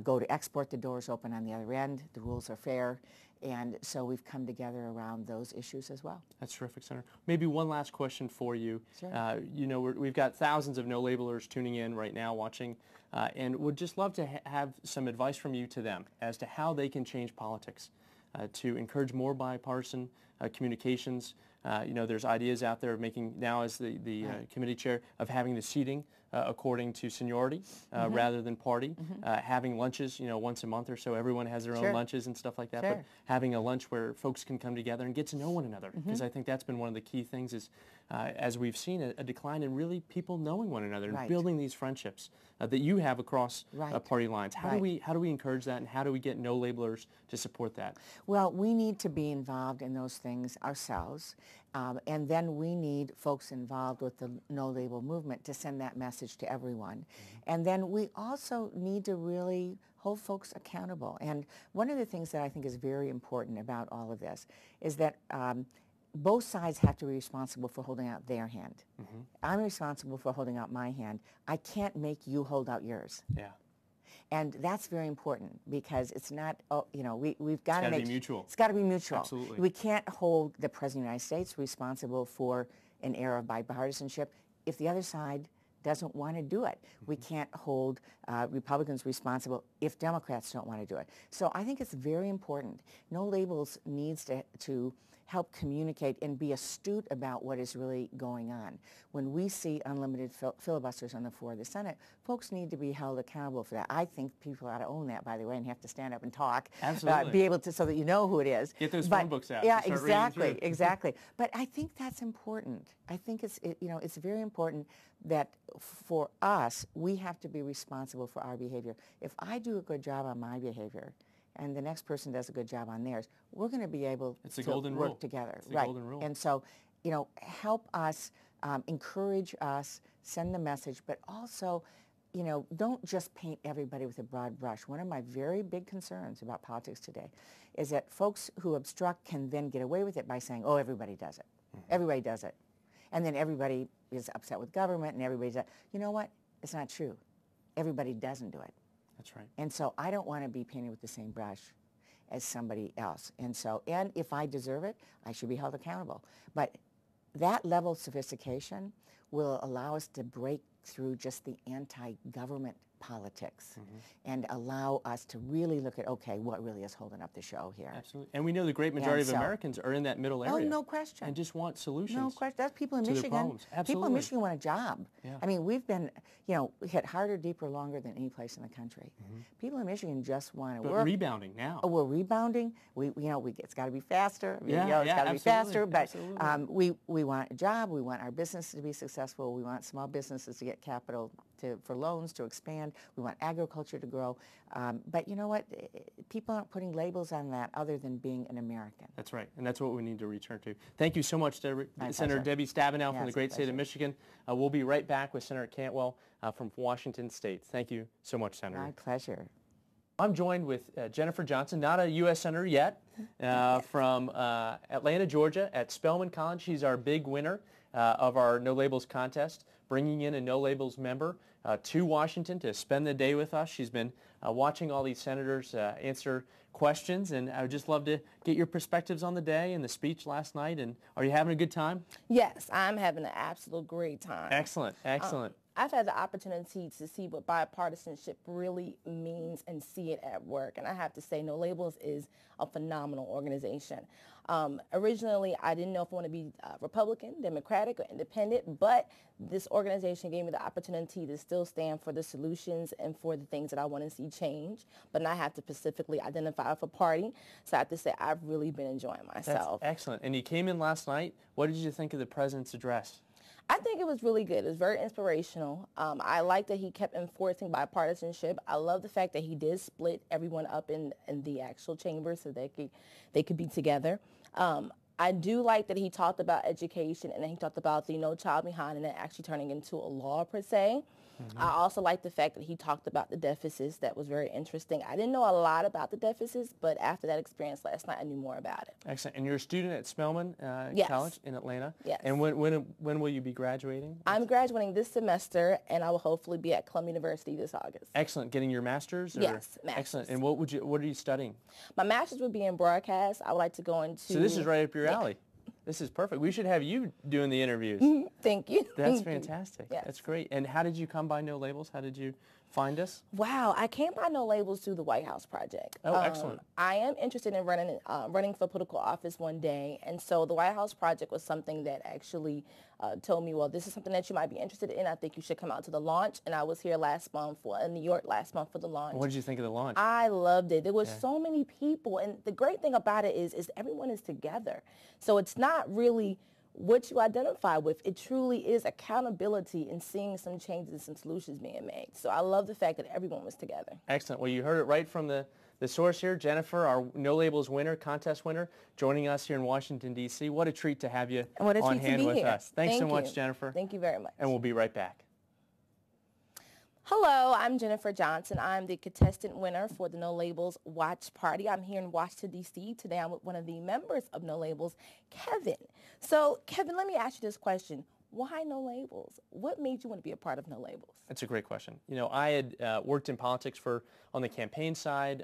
go to export, the doors open on the other end, the rules are fair. And so we've come together around those issues as well. That's terrific, Senator. Maybe one last question for you. Sure. You know, we've got thousands of no-labelers tuning in right now, watching, and would just love to have some advice from you to them as to how they can change politics. To encourage more bipartisan communications. You know, there's ideas out there of making, now as the committee chair, of having the seating according to seniority rather than party. Having lunches, you know, once a month or so. Everyone has their own lunches and stuff like that. But having a lunch where folks can come together and get to know one another. Because I think that's been one of the key things is, as we've seen, a decline in really people knowing one another and building these friendships that you have across party lines. How do we encourage that, and how do we get no-labelers to support that? Well, we need to be involved in those things ourselves, and then we need folks involved with the no-label movement to send that message to everyone. And then we also need to really hold folks accountable. And one of the things that I think is very important about all of this is that both sides have to be responsible for holding out their hand. I'm responsible for holding out my hand. I can't make you hold out yours. Yeah. And that's very important because it's not, you know, we've got to gotta make... be mutual. It's got to be mutual. Absolutely. We can't hold the President of the United States responsible for an era of bipartisanship if the other side doesn't want to do it. We can't hold Republicans responsible if Democrats don't want to do it. So I think it's very important. No Labels needs to help communicate and be astute about what is really going on. When we see unlimited filibusters on the floor of the Senate, folks need to be held accountable for that. I think people ought to own that, by the way, and have to stand up and talk. Absolutely. Be able to, so that you know who it is. Get those phone books out. Yeah, And start reading exactly, through. exactly. But I think that's important. I think you know, it's very important that for us, we have to be responsible for our behavior. If I do a good job on my behavior, and the next person does a good job on theirs, we're going to be able to work together. It's the golden rule. And so, you know, help us, encourage us, send the message, but also, you know, don't just paint everybody with a broad brush. One of my very big concerns about politics today is that folks who obstruct can then get away with it by saying, oh, everybody does it. Everybody does it. And then everybody is upset with government and everybody's, you know what? It's not true. Everybody doesn't do it. That's right. And so I don't want to be painted with the same brush as somebody else. And so, and if I deserve it, I should be held accountable. But that level of sophistication will allow us to break through just the anti-government politics and allow us to really look at, okay, what really is holding up the show here. Absolutely. And we know the great majority of Americans are in that middle area. Oh, no question. And just want solutions. No question. That's people in to their Michigan. problems. Absolutely. People in Michigan want a job. Yeah. I mean, we've been, you know, hit harder, deeper, longer than any place in the country. People in Michigan just want to work. But rebounding now. Oh, we're rebounding. You know, it's got to be faster. I mean, Yeah, you know, it's got to be faster. But absolutely. we want a job. We want our business to be successful. We want small businesses to get capital for loans to expand. We want agriculture to grow. But you know what? People aren't putting labels on that other than being an American. That's right. And that's what we need to return to. Thank you so much, Senator pleasure. Debbie Stabenow from Yes, the great state of Michigan. We'll be right back with Senator Cantwell from Washington State. Thank you so much, Senator. My pleasure. I'm joined with Jennifer Johnson, not a U.S. Senator yet, from Atlanta, Georgia at Spelman College. She's our big winner of our No Labels contest, bringing in a No Labels member to Washington to spend the day with us. She's been watching all these senators answer questions, and I would just love to get your perspectives on the day and the speech last night. And are you having a good time? Yes, I'm having an absolute great time. Excellent, excellent. I've had the opportunity to see what bipartisanship really means and see it at work. And I have to say, No Labels is a phenomenal organization. Originally, I didn't know if I want to be Republican, Democratic, or Independent, but this organization gave me the opportunity to still stand for the solutions and for the things that I want to see change, but not have to specifically identify with a party. So I have to say, I've really been enjoying myself. That's excellent. And you came in last night. What did you think of the president's address? I think it was really good. It was very inspirational. I like that he kept enforcing bipartisanship. I love the fact that he did split everyone up in the actual chamber so they could be together. I do like that he talked about education and then he talked about the No Child Behind and it actually turning into a law per se. I also like the fact that he talked about the deficits. That was very interesting. I didn't know a lot about the deficits, but after that experience last night, I knew more about it. Excellent. And you're a student at Spelman Yes. College in Atlanta? Yes. And when will you be graduating? I'm graduating this semester, and I will hopefully be at Columbia University this August. Excellent. Getting your master's? Or? Yes, master's. Excellent. And what are you studying? My master's would be in broadcast. I would like to go into... So this is right up your alley. This is perfect. We should have you doing the interviews. Thank you. That's fantastic. Yes. That's great. And how did you come by No Labels? How did you find us? Wow, I came by No Labels through the White House Project. Oh, excellent. I am interested in running for political office one day, and so the White House Project was something that actually told me, well, this is something that you might be interested in. I think you should come out to the launch, and I was here in New York last month for the launch. What did you think of the launch? I loved it. There was so many people, and the great thing about it is everyone is together. So it's not really what you identify with. It truly is accountability and seeing some changes and some solutions being made. So I love the fact that everyone was together. Excellent. Well, you heard it right from the source here. Jennifer, our No Labels winner, contest winner, joining us here in Washington, D.C. What a treat to have you on hand with us. Thanks so much, Jennifer. Thank you very much. And we'll be right back. Hello, I'm Jennifer Johnson. I'm the contestant winner for the No Labels Watch Party. I'm here in Washington, D.C. Today I'm with one of the members of No Labels, Kevin. So, Kevin, let me ask you this question. Why No Labels? What made you want to be a part of No Labels? That's a great question. You know, I had worked in politics on the campaign side,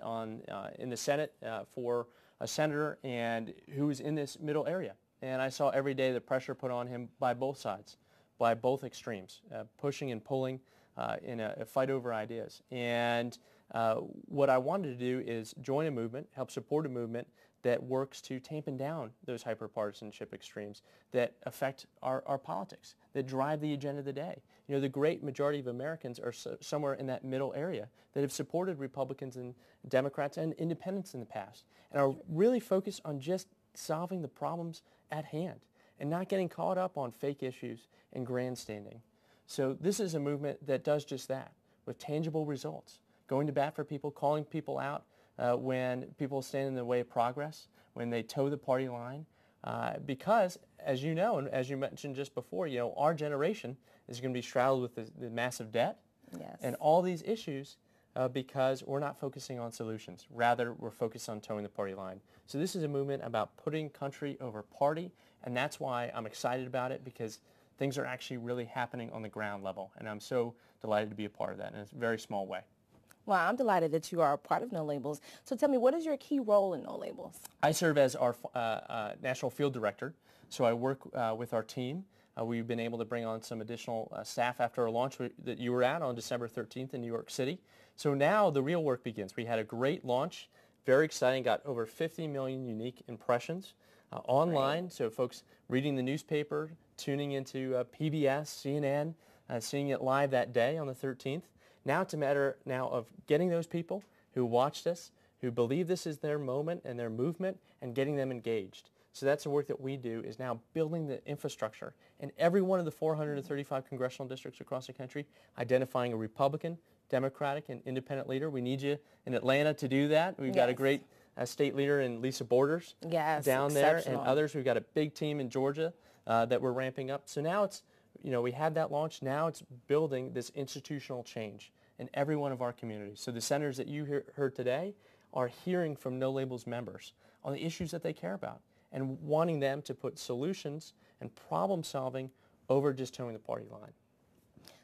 in the Senate for a senator and who was in this middle area. And I saw every day the pressure put on him by both sides, by both extremes, pushing and pulling in a fight over ideas. And what I wanted to do is join a movement, help support a movement that works to tampen down those hyperpartisanship extremes that affect our politics, that drive the agenda of the day. You know, the great majority of Americans are somewhere in that middle area that have supported Republicans and Democrats and independents in the past and are really focused on just solving the problems at hand and not getting caught up on fake issues and grandstanding. So this is a movement that does just that with tangible results, going to bat for people, calling people out when people stand in the way of progress, when they toe the party line. Because, as you know, and as you mentioned just before, you know, our generation is going to be shrouded with the massive debt and all these issues because we're not focusing on solutions. Rather, we're focused on towing the party line. So this is a movement about putting country over party, and that's why I'm excited about it, because things are actually really happening on the ground level, and I'm so delighted to be a part of that in a very small way. Well, I'm delighted that you are a part of No Labels. So tell me, what is your key role in No Labels? I serve as our national field director, so I work with our team. We've been able to bring on some additional staff after our launch that you were at on December 13th in New York City. So now the real work begins. We had a great launch, very exciting, got over 50 million unique impressions online. Right. So folks reading the newspaper, tuning into PBS, CNN, seeing it live that day on the 13th. Now it's a matter now of getting those people who watched us, who believe this is their moment and their movement, and getting them engaged. So that's the work that we do, is now building the infrastructure in every one of the 435 congressional districts across the country, identifying a Republican, Democratic, and independent leader. We need you in Atlanta to do that. We've got a great state leader in Lisa Borders down there, and others. We've got a big team in Georgia that we're ramping up. So now it's, you know, we had that launch. Now it's building this institutional change in every one of our communities. So the senators that you heard today are hearing from No Labels members on the issues that they care about and wanting them to put solutions and problem solving over just towing the party line.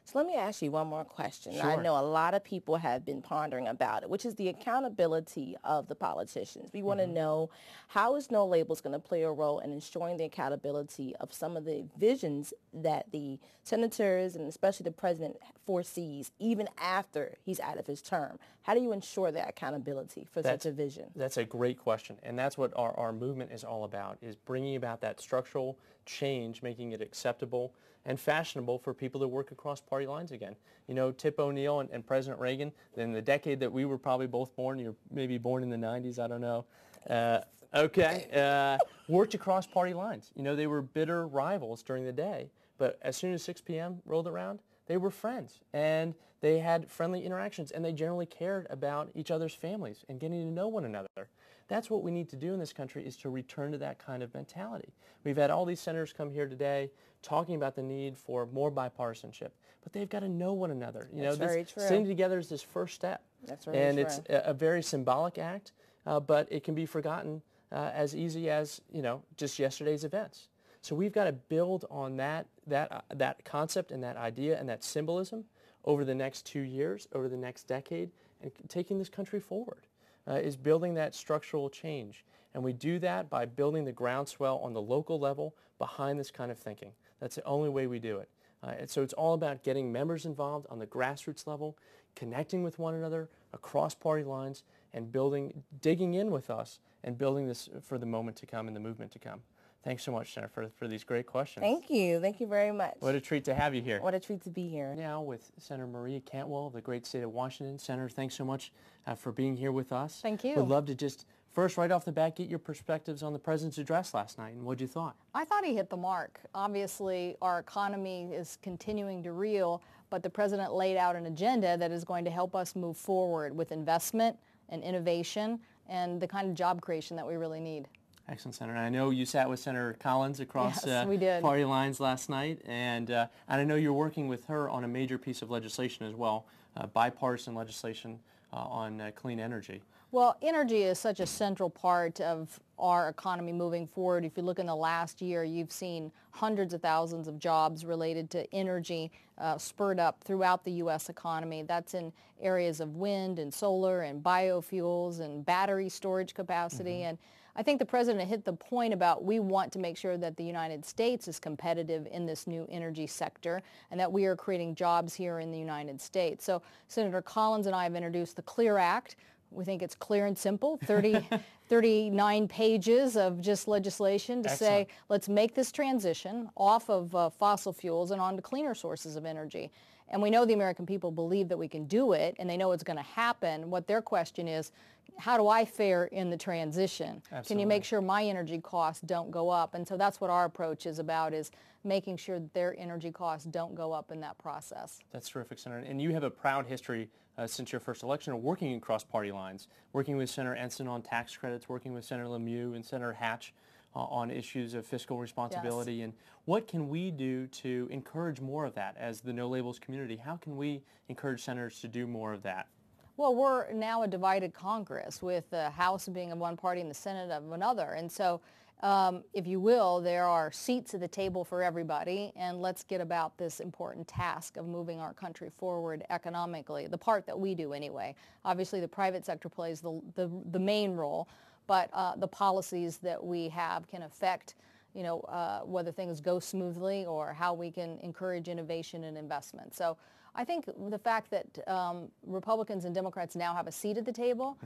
So let me ask you one more question. Sure. I know a lot of people have been pondering about it, which is the accountability of the politicians. We want to know, how is No Labels going to play a role in ensuring the accountability of some of the visions that the senators and especially the president foresees even after he's out of his term? How do you ensure that accountability for such a vision? That's a great question, and that's what our movement is all about, is bringing about that structural change, making it acceptable and fashionable for people to work across party lines again. You know, Tip O'Neill and President Reagan, in the decade that we were probably both born, you're maybe born in the 90s, I don't know, worked across party lines. You know, they were bitter rivals during the day, but as soon as 6 p.m. rolled around, they were friends, and they had friendly interactions, and they generally cared about each other's families and getting to know one another. That's what we need to do in this country, is to return to that kind of mentality. We've had all these senators come here today talking about the need for more bipartisanship, but they've got to know one another. You know, very true. Sitting together is this first step. That's very and true. It's a very symbolic act, but it can be forgotten as easy as, you know, just yesterday's events. So we've got to build on that concept and that idea and that symbolism over the next 2 years, over the next decade, and taking this country forward. Is building that structural change. And we do that by building the groundswell on the local level behind this kind of thinking. That's the only way we do it. And so it's all about getting members involved on the grassroots level, connecting with one another across party lines, and digging in with us and building this for the moment to come and the movement to come. Thanks so much, Senator, for these great questions. Thank you. Thank you very much. What a treat to have you here. What a treat to be here. Now with Senator Maria Cantwell of the great state of Washington. Senator, thanks so much for being here with us. Thank you. We'd love to just first, right off the bat, get your perspectives on the president's address last night, and what'd you thought? I thought he hit the mark. Obviously, our economy is continuing to reel, but the president laid out an agenda that is going to help us move forward with investment and innovation and the kind of job creation that we really need. Excellent, Senator. I know you sat with Senator Collins across party lines last night, and I know you're working with her on a major piece of legislation as well, bipartisan legislation on clean energy. Well, energy is such a central part of our economy moving forward. If you look in the last year, you've seen hundreds of thousands of jobs related to energy spurred up throughout the U.S. economy. That's in areas of wind and solar and biofuels and battery storage capacity. And I think the president hit the point about we want to make sure that the United States is competitive in this new energy sector and that we are creating jobs here in the United States. So Senator Collins and I have introduced the CLEAR Act. We think it's clear and simple, 39 pages of just legislation to say, let's make this transition off of fossil fuels and onto cleaner sources of energy. And we know the American people believe that we can do it, and they know it's going to happen. What their question is, how do I fare in the transition? Absolutely. Can you make sure my energy costs don't go up? And so that's what our approach is about, is making sure that their energy costs don't go up in that process. That's terrific, Senator. And you have a proud history since your first election of working across party lines, working with Senator Ensign on tax credits, working with Senator Lemieux and Senator Hatch on issues of fiscal responsibility. Yes. And what can we do to encourage more of that as the No Labels community? How can we encourage senators to do more of that? Well, we're now a divided Congress, with the House being of one party and the Senate of another. And so, if you will, there are seats at the table for everybody, and let's get about this important task of moving our country forward economically, the part that we do anyway. Obviously, the private sector plays the main role, but the policies that we have can affect, whether things go smoothly or how we can encourage innovation and investment. So I think the fact that Republicans and Democrats now have a seat at the table,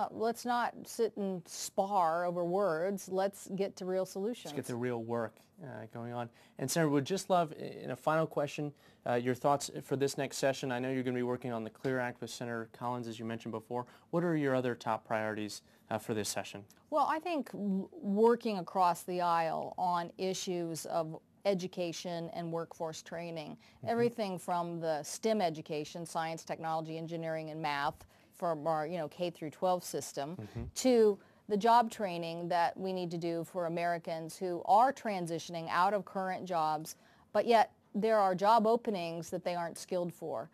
let's not sit and spar over words. Let's get to real solutions. Let's get the real work going on. And Senator, would just love, in a final question, your thoughts for this next session. I know you're going to be working on the CLEAR Act with Senator Collins, as you mentioned before. What are your other top priorities for this session? Well, I think working across the aisle on issues of education and workforce training, everything from the STEM education, science, technology, engineering, and math, from our K through 12 system, to the job training that we need to do for Americans who are transitioning out of current jobs, but yet there are job openings that they aren't skilled for.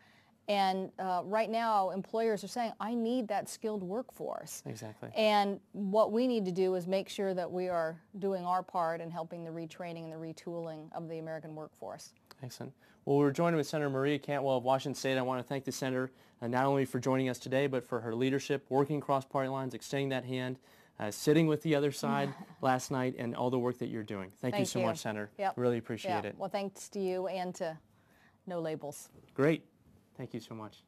And right now, employers are saying, I need that skilled workforce. Exactly. And what we need to do is make sure that we are doing our part in helping the retraining and the retooling of the American workforce. Excellent. Well, we're joined with Senator Maria Cantwell of Washington State. I want to thank the Senator not only for joining us today, but for her leadership, working across party lines, extending that hand, sitting with the other side last night, and all the work that you're doing. Thank you so much, Senator. Yep. Really appreciate it. Well, thanks to you and to No Labels. Great. Thank you so much.